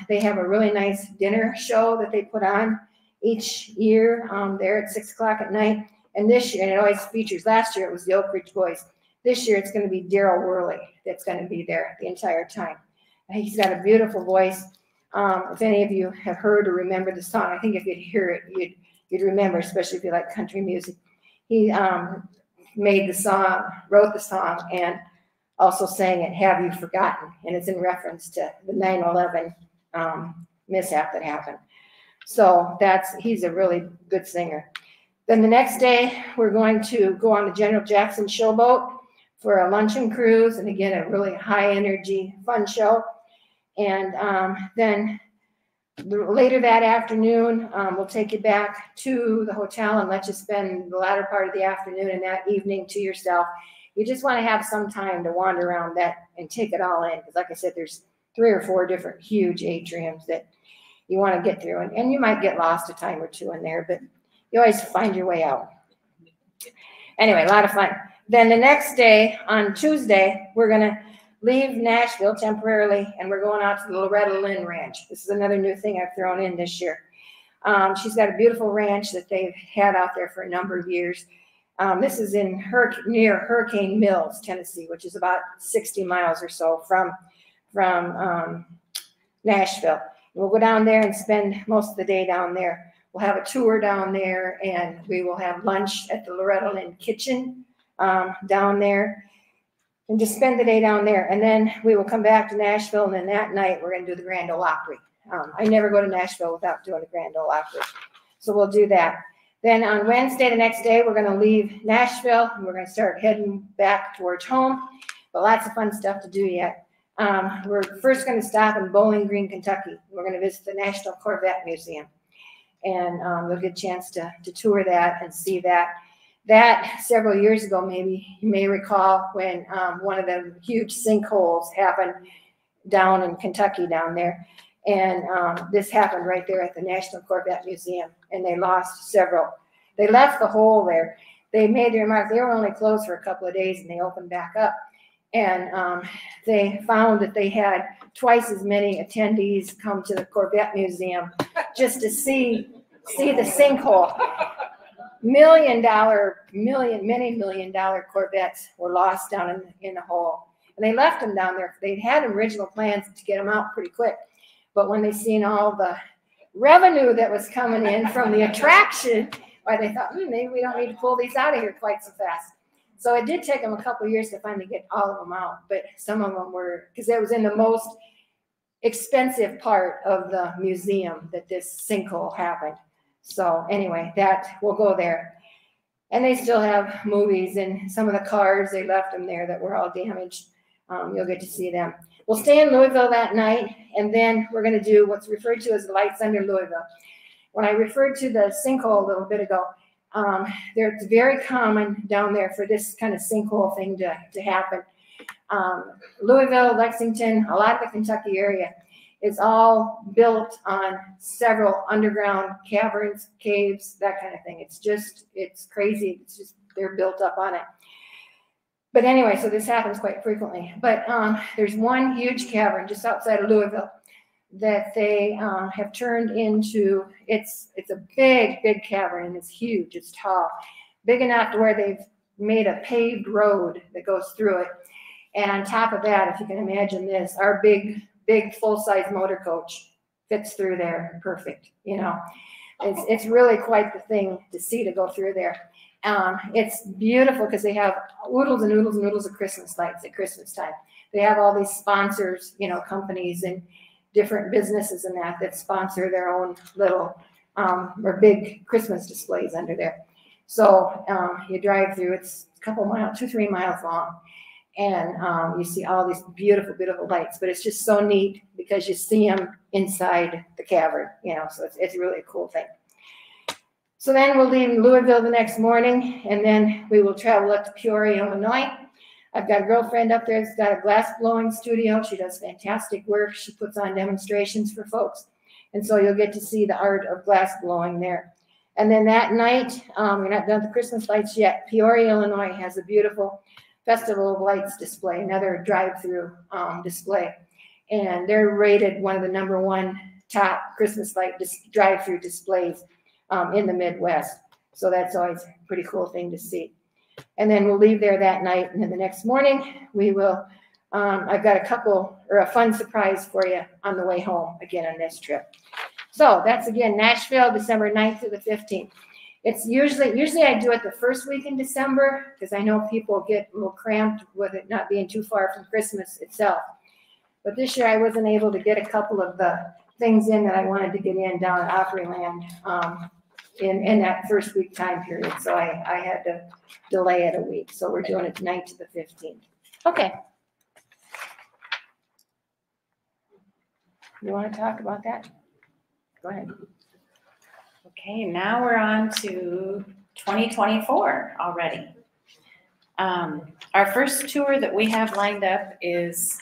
S2: they have a really nice dinner show that they put on each year there at 6 o'clock at night. And this year, and it always features, last year it was the Oak Ridge Boys. This year it's going to be Daryl Worley that's going to be there the entire time. He's got a beautiful voice. If any of you have heard or remember the song, I think if you'd hear it, you'd remember, especially if you like country music. He made the song, wrote the song, and also sang it, Have You Forgotten? And it's in reference to the 9/11 mishap that happened. So he's a really good singer. Then the next day, we're going to go on the General Jackson Showboat for a luncheon cruise. And again, a really high energy, fun show. And then later that afternoon, we'll take you back to the hotel and let you spend the latter part of the afternoon and that evening to yourself. You just want to have some time to wander around that and take it all in. Because like I said, there's 3 or 4 different huge atriums that you want to get through. And you might get lost a time or two in there, but you always find your way out. Anyway, a lot of fun. Then the next day, on Tuesday, we're going to leave Nashville temporarily, and we're going out to the Loretta Lynn Ranch. This is another new thing I've thrown in this year. She's got a beautiful ranch that they've had out there for a number of years. This is in near Hurricane Mills, Tennessee, which is about 60 miles or so from Nashville. We'll go down there and spend most of the day down there. We'll have a tour down there, and we will have lunch at the Loretta Lynn Kitchen down there, and just spend the day down there. And then we will come back to Nashville, and then that night we're going to do the Grand Ole Opry. I never go to Nashville without doing the Grand Ole Opry, so we'll do that. Then on Wednesday, the next day, we're going to leave Nashville, and we're going to start heading back towards home, but lots of fun stuff to do yet. We're first going to stop in Bowling Green, Kentucky. We're going to visit the National Corvette Museum, and we'll get a chance to tour that and see that. That several years ago, maybe you may recall, when one of the huge sinkholes happened down in Kentucky down there. And this happened right there at the National Corvette Museum, and they lost several. They left the hole there. They made the remark, they were only closed for a couple of days, and they opened back up. And they found that they had twice as many attendees come to the Corvette Museum just to see the sinkhole. Many $1 million Corvettes were lost down in the hole. And they left them down there. They'd had original plans to get them out pretty quick. But when they seen all the revenue that was coming in from the attraction, why they thought, maybe we don't need to pull these out of here quite so fast. So it did take them a couple of years to finally get all of them out. But some of them were, because it was in the most expensive part of the museum that this sinkhole happened. So anyway, that we'll go there. And they still have movies, and some of the cars, they left them there that were all damaged. You'll get to see them. We'll stay in Louisville that night, and then we're going to do what's referred to as the Lights Under Louisville. When I referred to the sinkhole a little bit ago, it's very common down there for this kind of sinkhole thing to happen. Louisville, Lexington, a lot of the Kentucky area is all built on several underground caverns, caves, that kind of thing. It's crazy. It's just, they're built up on it. But anyway, so this happens quite frequently. But there's one huge cavern just outside of Louisville that they have turned into, it's a big, big cavern, and it's huge, it's tall, big enough to where they've made a paved road that goes through it. And on top of that, if you can imagine this, our big full-size motor coach fits through there perfect, you know. It's really quite the thing to see, to go through there. It's beautiful because they have oodles and oodles and oodles of Christmas lights at Christmas time. They have all these sponsors, you know, companies and different businesses and that sponsor their own little or big Christmas displays under there. So you drive through, it's a couple miles, 2-3 miles long, and you see all these beautiful, beautiful lights. But it's just so neat because you see them inside the cavern, you know, so it's really a cool thing. So then we'll leave Louisville the next morning, and then we will travel up to Peoria, Illinois. I've got a girlfriend up there that's got a glass blowing studio. She does fantastic work. She puts on demonstrations for folks. And so you'll get to see the art of glass blowing there. And then that night, we're not done with the Christmas lights yet. Peoria, Illinois has a beautiful Festival of Lights display, another drive-through display. And they're rated one of the #1 top Christmas light drive-through displays in the Midwest. So that's always a pretty cool thing to see. And then we'll leave there that night, and then the next morning we will, I've got a fun surprise for you on the way home again on this trip. So that's again, Nashville, December 9th through the 15th. It's usually I do it the first week in December, because I know people get a little cramped with it not being too far from Christmas itself. But this year I wasn't able to get a couple of the things in that I wanted to get in down at Opryland in that first week time period. So I had to delay it a week. So we're doing it 9th to the 15th. Okay. You want to talk about that? Go ahead.
S1: Okay, now we're on to 2024 already. Our first tour that we have lined up is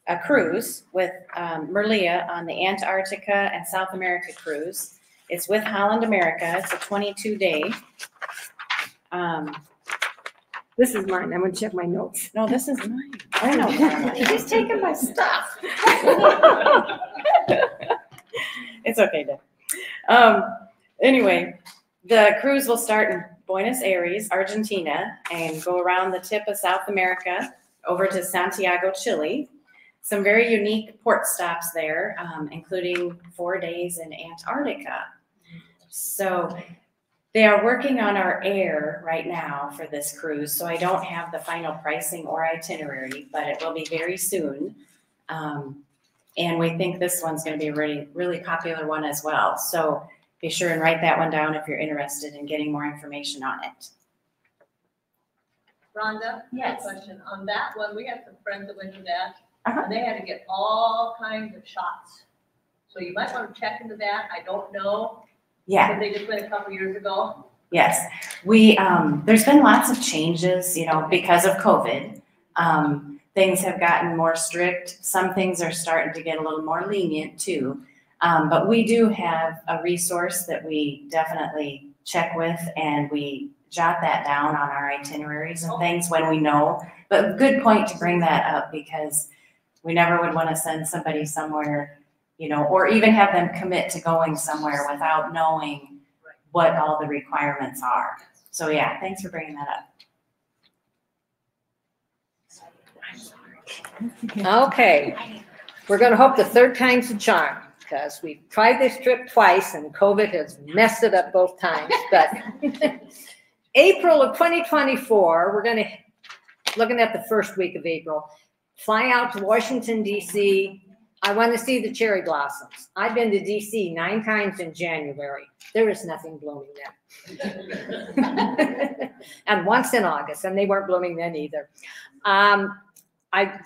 S1: a cruise with Merlia on the Antarctica and South America cruise. It's with Holland America. It's a 22-day.
S2: This is mine. I'm gonna check my notes.
S1: No, this is mine. I know.
S2: She's taking my stuff.
S1: It's okay, Deb. Anyway, the cruise will start in Buenos Aires, Argentina, and go around the tip of South America over to Santiago, Chile. Some very unique port stops there, including 4 days in Antarctica. So they are working on our air right now for this cruise, so I don't have the final pricing or itinerary, but it will be very soon. And we think this one's going to be a really, really popular one as well. So be sure and write that one down if you're interested in getting more information on it.
S5: Rhonda,
S1: Yes.
S5: question on that one. We had some friends that went to that,
S1: Uh-huh.
S5: and they had to get all kinds of shots. So you might want to check into that. I don't know.
S1: Yeah.
S5: Because they just went a couple years ago.
S1: Yes, we, there's been lots of changes, you know, because of COVID. Things have gotten more strict. Some things are starting to get a little more lenient too. But we do have a resource that we definitely check with, and we jot that down on our itineraries and things when we know. But good point to bring that up, because we never would want to send somebody somewhere, you know, or even have them commit to going somewhere without knowing what all the requirements are. So yeah, thanks for bringing that up.
S4: Okay, we're gonna hope the third time's a charm, because we've tried this trip twice and COVID has messed it up both times, but April of 2024, we're gonna, looking at the first week of April, fly out to Washington, DC. I want to see the cherry blossoms. I've been to DC 9 times in January. There is nothing blooming then. And once in August, and they weren't blooming then either.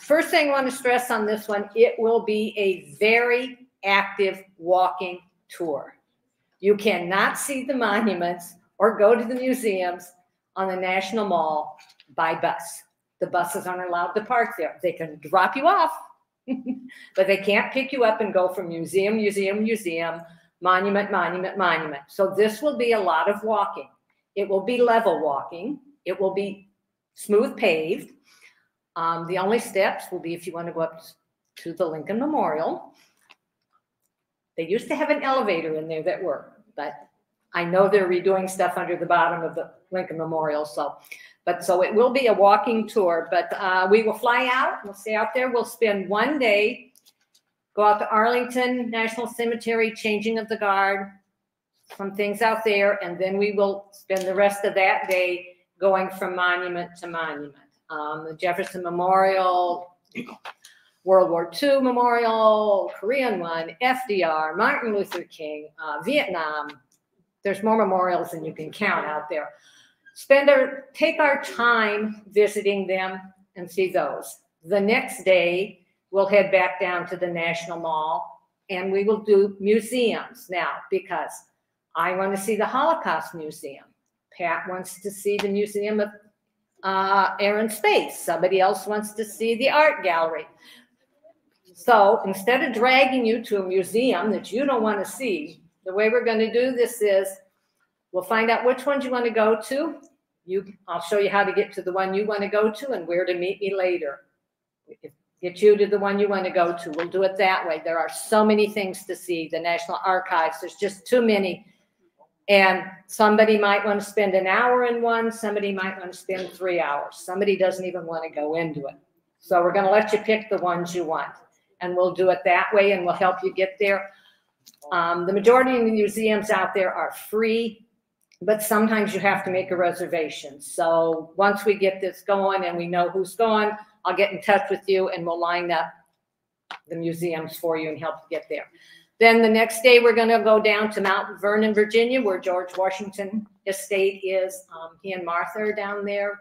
S4: First thing I want to stress on this one, it will be a very active walking tour. You cannot see the monuments or go to the museums on the National Mall by bus. The buses aren't allowed to park there. They can drop you off, but they can't pick you up and go from museum, museum, museum, monument, monument, monument. So this will be a lot of walking. It will be level walking. It will be smooth paved. The only steps will be if you want to go up to the Lincoln Memorial. They used to have an elevator in there that worked, but I know they're redoing stuff under the bottom of the Lincoln Memorial. So it will be a walking tour, but we will fly out. We'll stay out there. We'll spend 1 day, go out to Arlington National Cemetery, changing of the guard, some things out there, and then we will spend the rest of that day going from monument to monument. The Jefferson Memorial, World War II Memorial, Korean one, FDR, Martin Luther King, Vietnam. There's more memorials than you can count out there. Take our time visiting them and see those. The next day, we'll head back down to the National Mall and we will do museums now, because I want to see the Holocaust Museum. Pat wants to see the Museum of Air and Space. Somebody else wants to see the art gallery. So instead of dragging you to a museum that you don't want to see, the way we're going to do this is we'll find out which ones you want to go to. I'll show you how to get to the one you want to go to and where to meet me later. Get you to the one you want to go to. We'll do it that way. There are so many things to see. The National Archives, there's just too many. And somebody might want to spend an hour in one. Somebody might want to spend 3 hours. Somebody doesn't even want to go into it. So we're going to let you pick the ones you want. And we'll do it that way, and we'll help you get there. The majority of the museums out there are free, but sometimes you have to make a reservation. So once we get this going and we know who's going, I'll get in touch with you and we'll line up the museums for you and help you get there. Then the next day, we're going to go down to Mount Vernon, Virginia, where George Washington Estate is. He and Martha are down there.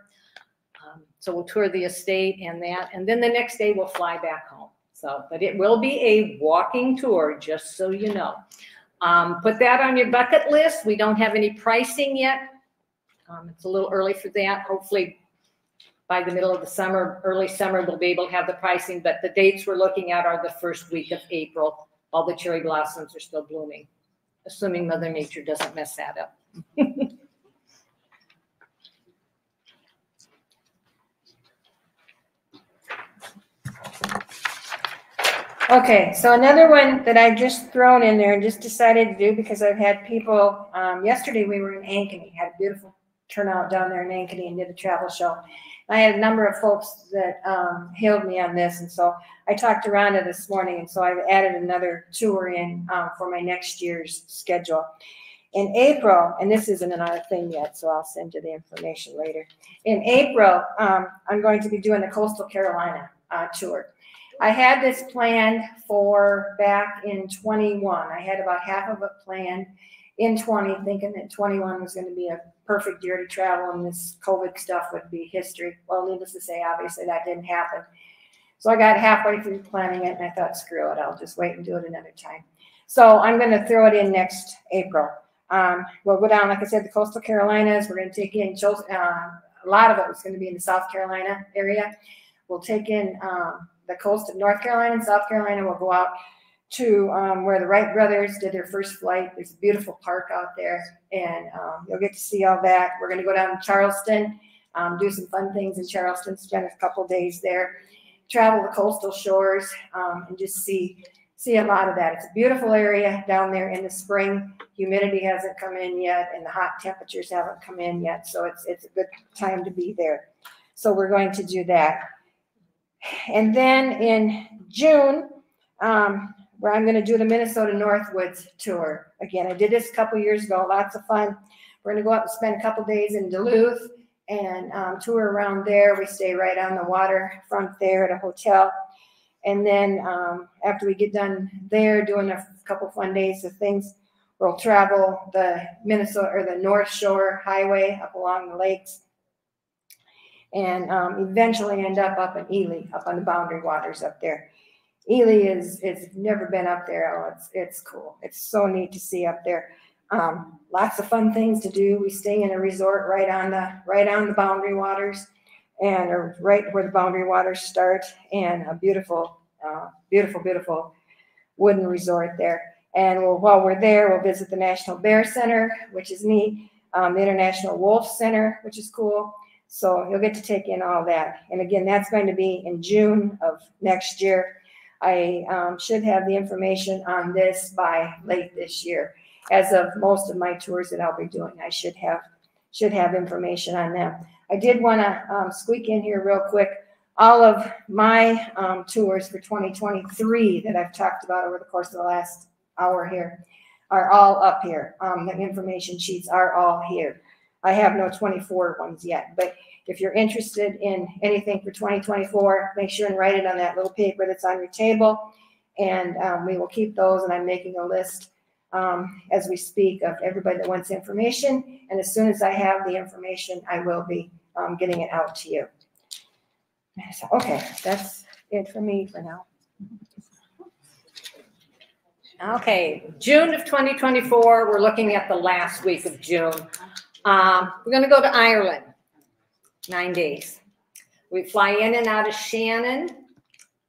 S4: So we'll tour the estate and that. And then the next day, we'll fly back home. But it will be a walking tour, just so you know. Put that on your bucket list. We don't have any pricing yet. It's a little early for that. Hopefully, by the middle of the summer, early summer, we'll be able to have the pricing. But the dates we're looking at are the first week of April. All the cherry blossoms are still blooming, assuming Mother Nature doesn't mess that up.
S2: Okay, so another one that I just thrown in there and just decided to do because I've had people, yesterday we were in Ankeny, had a beautiful turnout down there in Ankeny and did a travel show. I had a number of folks that hailed me on this, and so I talked to Rhonda this morning, and so I've added another tour in for my next year's schedule. In April, and this isn't another thing yet, so I'll send you the information later. In April, I'm going to be doing the Coastal Carolina tour. I had this planned for back in 21. I had about half of it planned in 20, thinking that 21 was going to be a perfect year to travel and this COVID stuff would be history. Well, needless to say, obviously that didn't happen. So I got halfway through planning it and I thought, screw it, I'll just wait and do it another time. So I'm going to throw it in next April. We'll go down, like I said, the Coastal Carolinas. We're going to take in, a lot of it was going to be in the South Carolina area. We'll take in the coast of North Carolina and South Carolina. We'll go out to where the Wright brothers did their first flight. There's a beautiful park out there, and you'll get to see all that. We're going to go down to Charleston, do some fun things in Charleston, spend a couple days there, travel the coastal shores, and just see a lot of that. It's a beautiful area down there in the spring. Humidity hasn't come in yet, and the hot temperatures haven't come in yet, so it's a good time to be there. So we're going to do that. And then in June, where I'm going to do the Minnesota Northwoods tour. Again, I did this a couple years ago, lots of fun. We're going to go out and spend a couple days in Duluth and tour around there. We stay right on the waterfront there at a hotel. And then after we get done there, doing a couple fun days of things, we'll travel the Minnesota or the North Shore Highway up along the lakes, and eventually end up in Ely, up on the Boundary Waters up there. Ely is never been up there. Oh, it's cool. It's so neat to see up there. Lots of fun things to do. We stay in a resort right on the Boundary Waters, and right where the Boundary Waters start, and a beautiful, beautiful wooden resort there. And while we're there, we'll visit the National Bear Center, which is neat. The International Wolf Center, which is cool. So you'll get to take in all that. And again, that's going to be in June of next year. I should have the information on this by late this year. As of most of my tours that I'll be doing, I should have information on them. I did want to squeak in here real quick. All of my tours for 2023 that I've talked about over the course of the last hour here are all up here. The information sheets are all here. I have no 24 ones yet, but if you're interested in anything for 2024, make sure and write it on that little paper that's on your table, and we will keep those, and I'm making a list as we speak of everybody that wants information, and as soon as I have the information, I will be getting it out to you. So, okay, that's it for me for now.
S4: Okay, June of 2024, we're looking at the last week of June. We're going to go to Ireland, 9 days. We fly in and out of Shannon.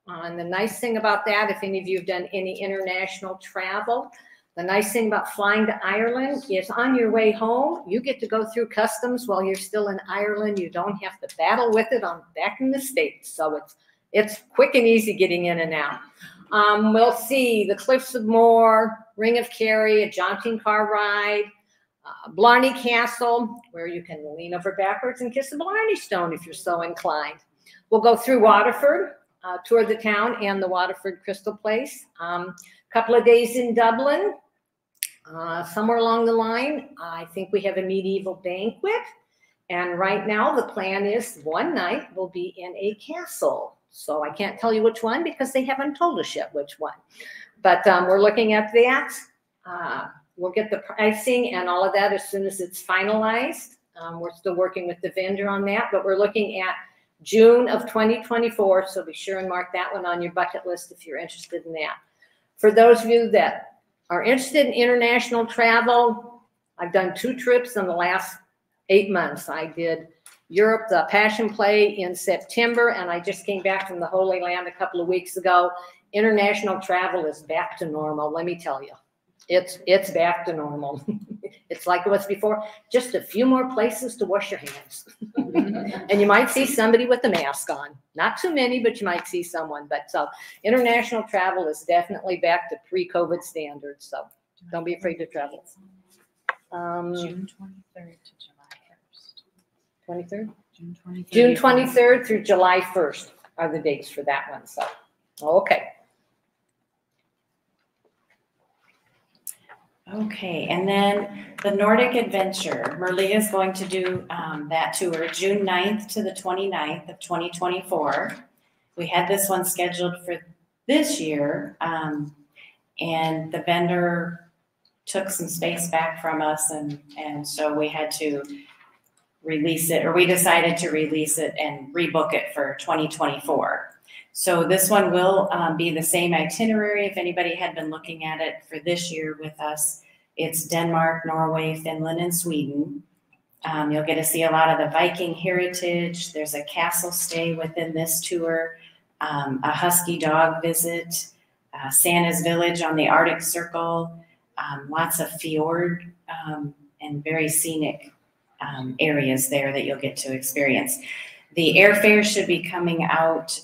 S4: And the nice thing about that, if any of you have done any international travel, the nice thing about flying to Ireland is on your way home, you get to go through customs while you're still in Ireland. You don't have to battle with it back in the States. So it's quick and easy getting in and out. We'll see the Cliffs of Moher, Ring of Kerry, a jaunting car ride, Blarney Castle, where you can lean over backwards and kiss a Blarney Stone if you're so inclined. We'll go through Waterford, tour the town and the Waterford Crystal Place. Couple of days in Dublin. Somewhere along the line, I think we have a medieval banquet. And right now the plan is one night we'll be in a castle. So I can't tell you which one because they haven't told us yet which one. But we're looking at that. We'll get the pricing and all of that as soon as it's finalized. We're still working with the vendor on that, but we're looking at June of 2024. So be sure and mark that one on your bucket list if you're interested in that. For those of you that are interested in international travel, I've done 2 trips in the last 8 months. I did Europe, the Passion Play in September, and I just came back from the Holy Land a couple of weeks ago. International travel is back to normal, let me tell you. It's back to normal. It's like it was before, just a few more places to wash your hands. And you might see somebody with a mask on. Not too many, but you might see someone. But so international travel is definitely back to pre-COVID standards. So don't be afraid to travel.
S6: June 23rd to July 1st.
S4: 23rd?
S6: June 23rd.
S4: June 23rd through July 1st are the dates for that one. So, okay.
S1: Okay, and then the Nordic Adventure, Maria is going to do that tour June 9th to the 29th of 2024. We had this one scheduled for this year, and the vendor took some space back from us, and so we had to release it, or we decided to release it and rebook it for 2024. So this one will be the same itinerary. If anybody had been looking at it for this year with us, it's Denmark, Norway, Finland, and Sweden. You'll get to see a lot of the Viking heritage. There's a castle stay within this tour, a husky dog visit, Santa's village on the Arctic Circle, lots of fjord and very scenic areas there that you'll get to experience. The airfare should be coming out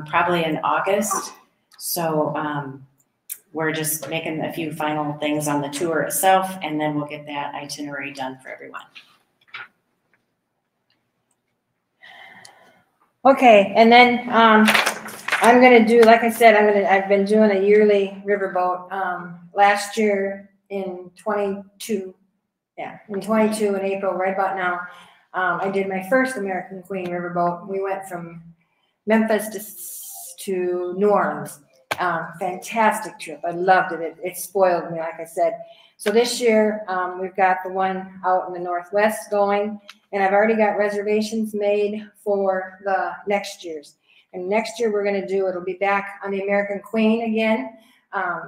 S1: probably in August. So we're just making a few final things on the tour itself, and then we'll get that itinerary done for everyone.
S2: Okay, and then I'm gonna do, like I said, I've been doing a yearly riverboat. Last year in 22 in April, right about now, I did my first American Queen riverboat. We went from Memphis to New Orleans. Fantastic trip. I loved it. It spoiled me, like I said. So this year, we've got the one out in the Northwest going, and I've already got reservations made for the next year's. And next year we're going to do, it'll be back on the American Queen again,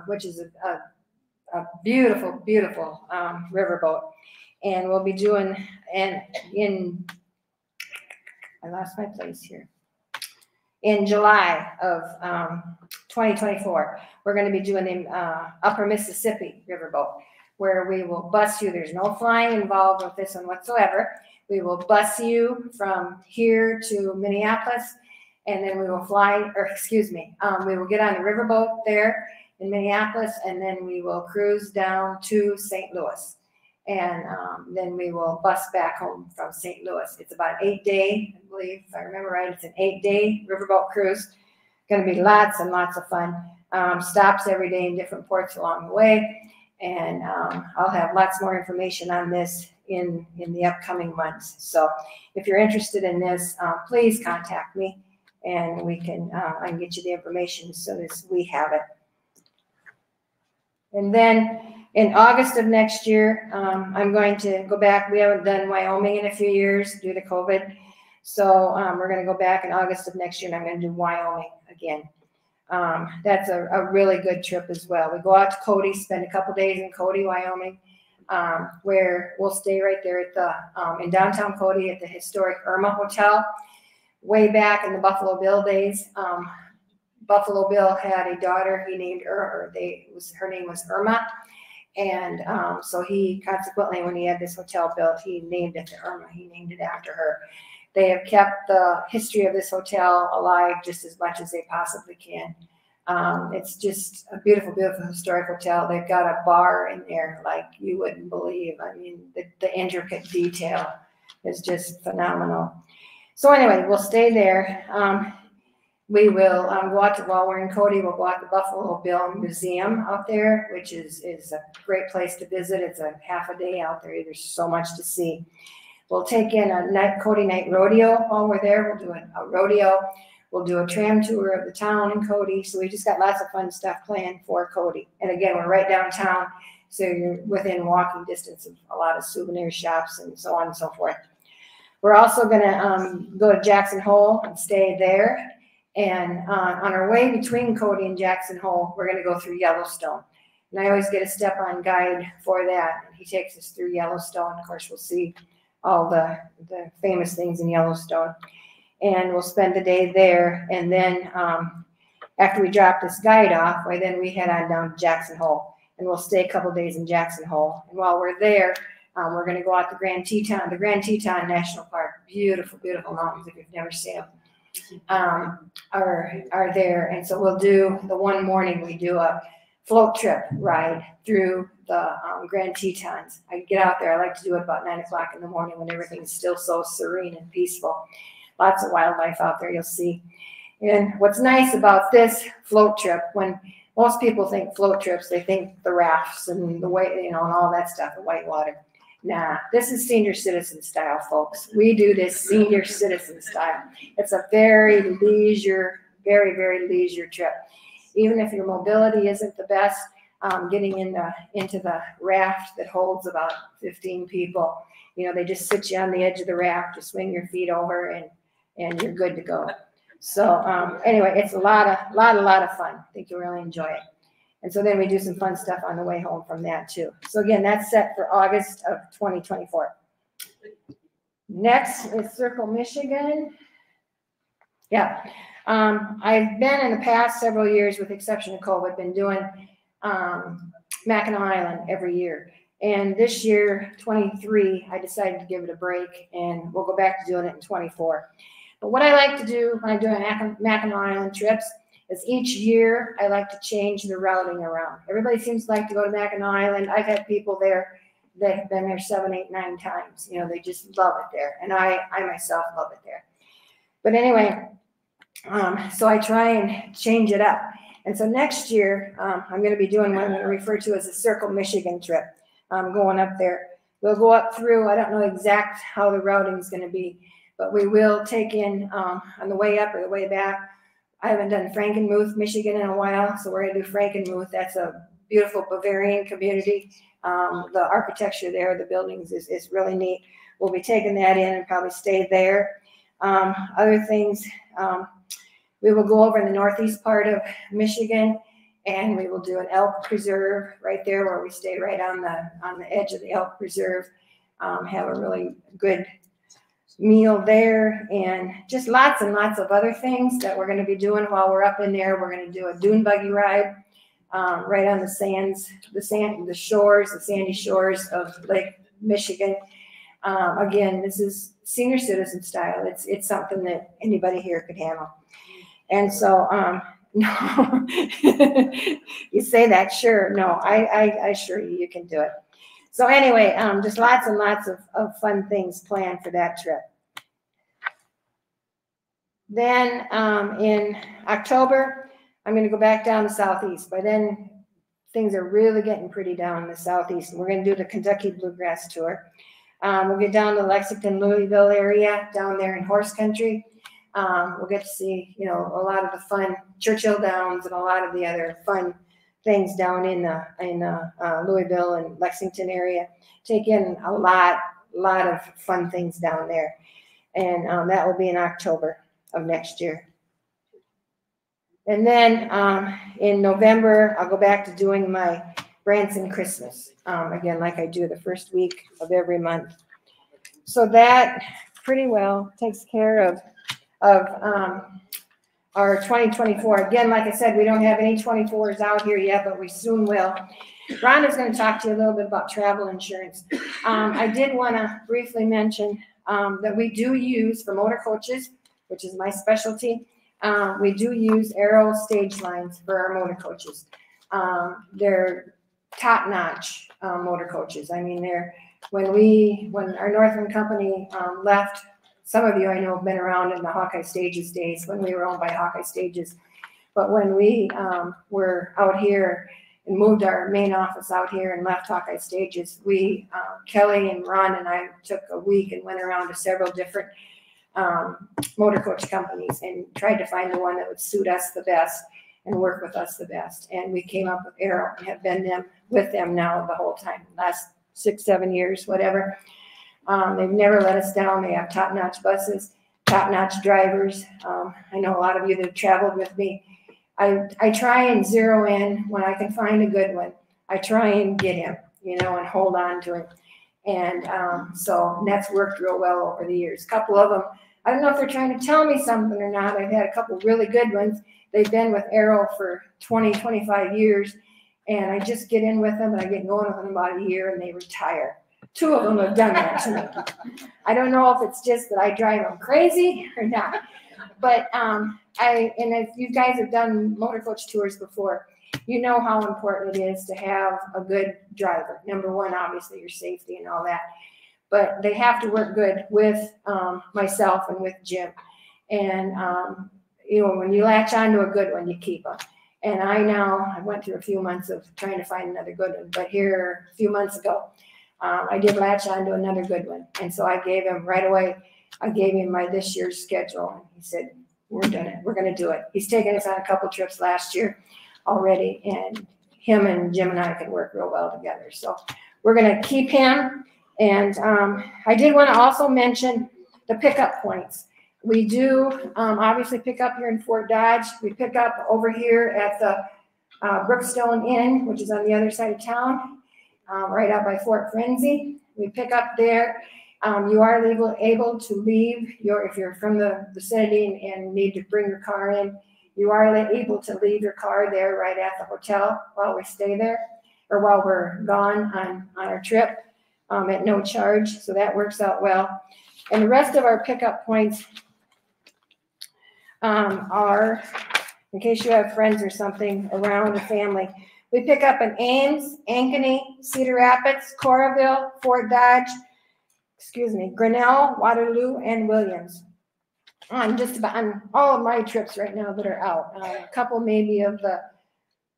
S2: which is a beautiful, beautiful riverboat. And we'll be doing, I lost my place here. In July of 2024, we're going to be doing the Upper Mississippi riverboat, where we will bus you. There's no flying involved with this one whatsoever. We will bus you from here to Minneapolis, and then we will fly, we will get on the riverboat there in Minneapolis, and then we will cruise down to St. Louis. And then we will bus back home from St. Louis. It's about an 8-day, I believe, if I remember right, it's an 8-day riverboat cruise. Going to be lots and lots of fun. Stops every day in different ports along the way. And I'll have lots more information on this in the upcoming months. So if you're interested in this, please contact me, and I can get you the information as soon as we have it. And then in August of next year, I'm going to go back. We haven't done Wyoming in a few years due to COVID. So we're going to go back in August of next year, and I'm going to do Wyoming again. That's a really good trip as well. We go out to Cody, spend a couple days in Cody, Wyoming, where we'll stay right there at the in downtown Cody at the historic Irma Hotel. Way back in the Buffalo Bill days, Buffalo Bill had a daughter he named her name was Irma. And so he consequently, when he had this hotel built, he named it the Irma. He named it after her. They have kept the history of this hotel alive just as much as they possibly can. It's just a beautiful, beautiful historic hotel. They've got a bar in there like you wouldn't believe. I mean, the intricate detail is just phenomenal. So anyway, we'll stay there. We will go out to, while we're in Cody, we'll go out to the Buffalo Bill Museum out there, which is a great place to visit. It's a half a day out there. There's so much to see. We'll take in a Cody night rodeo while we're there. We'll do a rodeo. We'll do a tram tour of the town in Cody. So we just got lots of fun stuff planned for Cody. And again, we're right downtown, so you're within walking distance of a lot of souvenir shops and so on and so forth. We're also going to go to Jackson Hole and stay there. And on our way between Cody and Jackson Hole, we're going to go through Yellowstone. And I always get a step-on guide for that. And he takes us through Yellowstone. Of course, we'll see all the famous things in Yellowstone. And we'll spend the day there. And then after we drop this guide off, then we head on down to Jackson Hole. and we'll stay a couple days in Jackson Hole. And while we're there, we're going to go out to Grand Teton, the Grand Teton National Park. Beautiful, beautiful mountains if you've never seen them, are there. And so we'll do the one morning, we do a float trip ride through the Grand Tetons. I get out there. I like to do it about 9 o'clock in the morning when everything's still so serene and peaceful. Lots of wildlife out there, you'll see. And what's nice about this float trip, when most people think float trips, they think the rafts and the white, you know, and all that stuff, the white water. Nah, this is senior citizen style, folks. We do this senior citizen style. It's a very leisure, very, very leisure trip. Even if your mobility isn't the best, getting into the raft that holds about 15 people, you know, they just sit you on the edge of the raft, you swing your feet over, and you're good to go. So anyway, it's a lot of fun. I think you'll really enjoy it. And so then we do some fun stuff on the way home from that too. So again, that's set for August of 2024. Next is Circle, Michigan. Yeah. I've been in the past several years, with the exception of COVID, been doing Mackinac Island every year. And this year, 23, I decided to give it a break, and we'll go back to doing it in 24. But what I like to do when I'm doing Mackinac Island trips is each year I like to change the routing around. Everybody seems to like to go to Mackinac Island. I've had people there that have been there 7, 8, 9 times. You know, they just love it there. And I myself love it there. But anyway, so I try and change it up. And so next year, I'm going to be doing what I'm going to refer to as a Circle Michigan trip. Going up there. We'll go up through, I don't know exact how the routing is going to be, but we will take in on the way up or the way back. I haven't done Frankenmuth, Michigan in a while, so we're going to do Frankenmuth. That's a beautiful Bavarian community. The architecture there, the buildings is really neat. We'll be taking that in and probably stay there. Other things, we will go over in the northeast part of Michigan, and we will do an elk preserve right there where we stay right on the edge of the elk preserve. Have a really good meal there, and just lots and lots of other things that we're going to be doing while we're up in there. We're going to do a dune buggy ride right on the sandy shores of Lake Michigan. Again, this is senior citizen style. It's something that anybody here could handle. And so, no, you say that, sure. No, I assure you, you can do it. So anyway, just lots and lots of fun things planned for that trip. Then in October, I'm going to go back down the southeast. By then, things are really getting pretty down in the southeast. And we're going to do the Kentucky Bluegrass Tour. We'll get down to Lexington, Louisville area, down there in horse country. We'll get to see, you know, a lot of the fun Churchill Downs and a lot of the other fun things down in Louisville and Lexington area. Take in a lot of fun things down there. And that will be in October of next year. And then in November, I'll go back to doing my Branson Christmas. Again, like I do the first week of every month. So that pretty well takes care of our 2024. Again, like I said, we don't have any 24s out here yet, but we soon will. Ron is going to talk to you a little bit about travel insurance. I did want to briefly mention that we do use, for motor coaches, which is my specialty, we do use Arrow stage lines for our motor coaches. They're top-notch motor coaches. I mean, when our Northland company left, some of you I know have been around in the Hawkeye Stages days when we were owned by Hawkeye Stages. But when we were out here and moved our main office out here and left Hawkeye Stages, Kelly and Ron and I took a week and went around to several different motor coach companies and tried to find the one that would suit us the best and work with us the best. And we came up with Arrow and have been with them now the whole time, last 6, 7 years, whatever. They've never let us down. They have top-notch buses, top-notch drivers. I know a lot of you that have traveled with me. I try and zero in when I can find a good one. I try and get him, you know, and hold on to him. And so that's worked real well over the years. A couple of them, I don't know if they're trying to tell me something or not. I've had a couple really good ones. They've been with Arrow for 20, 25 years. and I just get in with them, and I get going with them about a year, and they retire. 2 of them have done that to me. I don't know if it's just that I drive them crazy or not, but and if you guys have done motor coach tours before, you know how important it is to have a good driver. Number one, obviously, your safety and all that, but they have to work good with myself and with Jim. And you know, when you latch onto a good one, you keep them. And I went through a few months of trying to find another good one, but here a few months ago, I did latch onto another good one. And so I gave him right away, I gave him my this year's schedule. And he said, we're doing it. We're going to do it. He's taken us on a couple trips last year already, and him and Jim and I can work real well together. So we're going to keep him. And I did want to also mention the pickup points. We do obviously pick up here in Fort Dodge. We pick up over here at the Brookstone Inn, which is on the other side of town, right out by Fort Frenzy. We pick up there. You are able to leave if you're from the vicinity and need to bring your car in, you are able to leave your car there right at the hotel while we stay there, or while we're gone on our trip at no charge. So that works out well. And the rest of our pickup points are, in case you have friends or something around the family, we pick up in Ames, Ankeny, Cedar Rapids, Coralville, Fort Dodge, Grinnell, Waterloo, and Williams. On all of my trips right now that are out. A couple maybe of the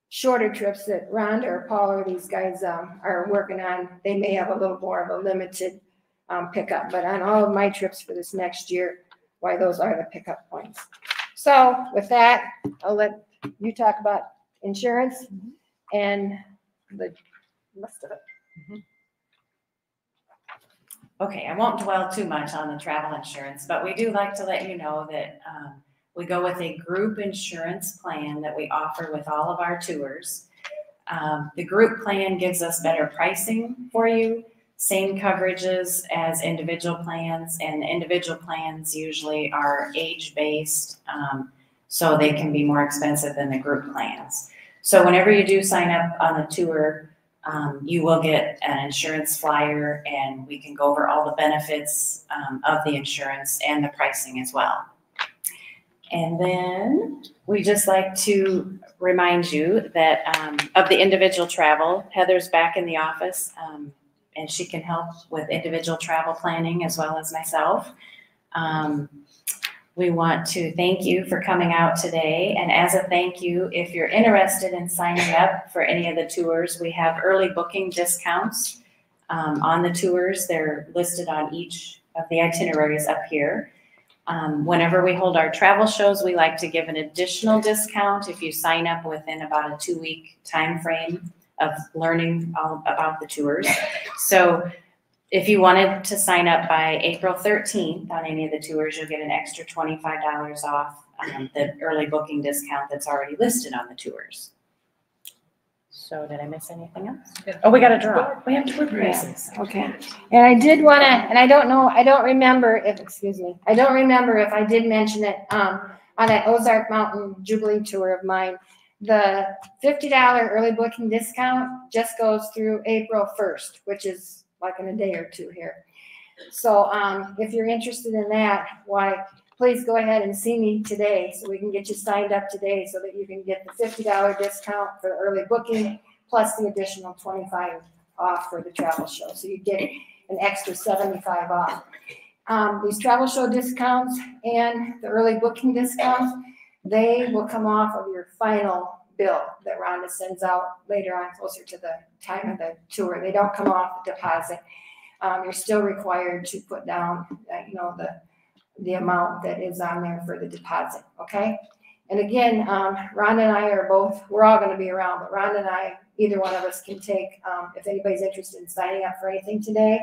S2: shorter trips that Rhonda or Paul or these guys are working on, they may have a little more of a limited pickup. But on all of my trips for this next year, why those are the pickup points. So with that, I'll let you talk about insurance and the rest of it.
S1: Okay, I won't dwell too much on the travel insurance, but we do like to let you know that we go with a group insurance plan that we offer with all of our tours. The group plan gives us better pricing for you, same coverages as individual plans, and individual plans usually are age-based, so they can be more expensive than the group plans. So whenever you do sign up on a tour, you will get an insurance flyer, and we can go over all the benefits of the insurance and the pricing as well. And then we just like to remind you that of the individual travel, Heather's back in the office, and she can help with individual travel planning as well as myself. We want to thank you for coming out today. And as a thank you, if you're interested in signing up for any of the tours, we have early booking discounts on the tours. They're listed on each of the itineraries up here. Whenever we hold our travel shows, we like to give an additional discount if you sign up within about a 2-week time frame of learning all about the tours. So if you wanted to sign up by April 13th on any of the tours, you'll get an extra $25 off the early booking discount that's already listed on the tours. So did I miss anything else? Oh, we got a draw. We have tour prices.
S2: Yeah. Okay. And I did want to, and I don't remember if I did mention it on that Ozark Mountain Jubilee tour of mine. The $50 early booking discount just goes through April 1st, which is like in a day or two here. So if you're interested in that, why, please go ahead and see me today so we can get you signed up today so that you can get the $50 discount for the early booking plus the additional $25 off for the travel show. So you get an extra $75 off. These travel show discounts and the early booking discounts, they will come off of your final bill that Rhonda sends out later on closer to the time of the tour. They don't come off the deposit. You're still required to put down, the amount that is on there for the deposit, okay? And again, Rhonda and I we're all going to be around, but Rhonda and I, either one of us can take, if anybody's interested in signing up for anything today,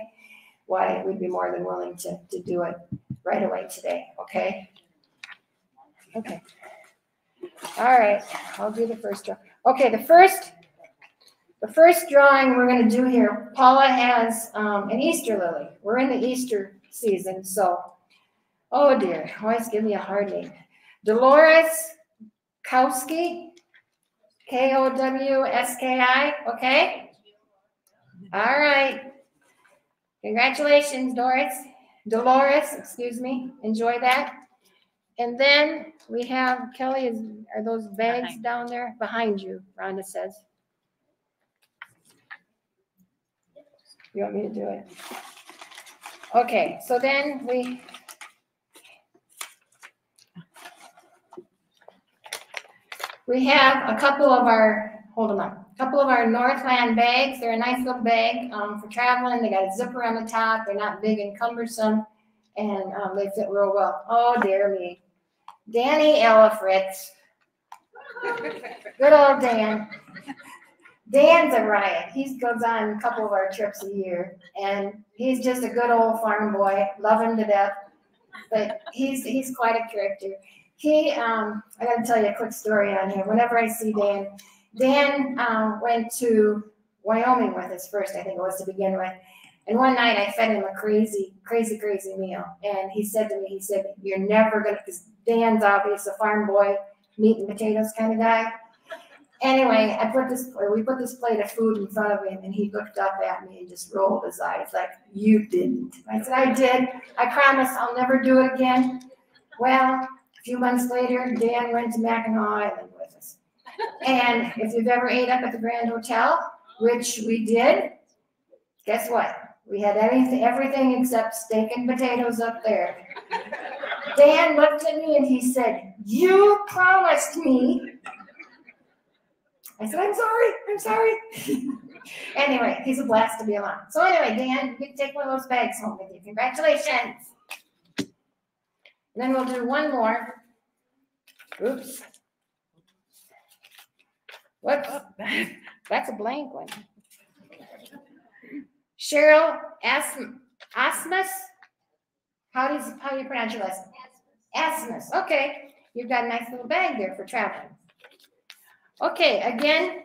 S2: why, we'd be more than willing to do it right away today, okay? Okay. All right, I'll do the first draw. Okay, the first drawing we're going to do here, Paula has an Easter lily. We're in the Easter season, so, oh dear, always give me a hard name. Dolores Kowski, Kowski, okay? All right. Congratulations, Dolores, excuse me. Enjoy that. And then we have, Kelly, are those bags
S6: Behind.
S2: down there? Behind you, Rhonda says. You want me to do it? Okay, so then we have a couple of our, hold them up, a couple of our Northland bags. They're a nice little bag for traveling. They got a zipper on the top. They're not big and cumbersome, and they fit real well. Oh, dear me. Danny Ella Fritz. Good old Dan. Dan's a riot. He goes on a couple of our trips a year, and he's just a good old farm boy. Love him to death, but he's quite a character. I got to tell you a quick story on him. Whenever I see Dan went to Wyoming with us first, I think it was to begin with. And one night I fed him a crazy meal. And he said to me, you're never going to, because Dan's obviously a farm boy, meat and potatoes kind of guy. Anyway, we put this plate of food in front of him, and he looked up at me and just rolled his eyes like, you didn't. I said, I did. I promise I'll never do it again. Well, a few months later, Dan went to Mackinac Island with us. And if you've ever ate up at the Grand Hotel, which we did, guess what? We had everything except steak and potatoes up there. Dan looked at me and he said, you promised me. I said, I'm sorry. Anyway, he's a blast to be along. So anyway, Dan, you can take one of those bags home with you. Congratulations. And then we'll do one more. Oops. Whoops. That's a blank one. Cheryl Asmus. How do you pronounce your last name? Asmus. Okay. You've got a nice little bag there for traveling. Okay, again,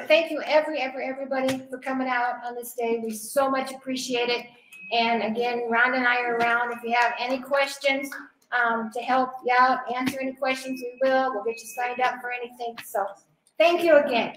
S2: thank you everybody for coming out on this day. We so much appreciate it. And again, Rhonda and I are around. If you have any questions to help you out, answer any questions, we will. We'll get you signed up for anything. So thank you again.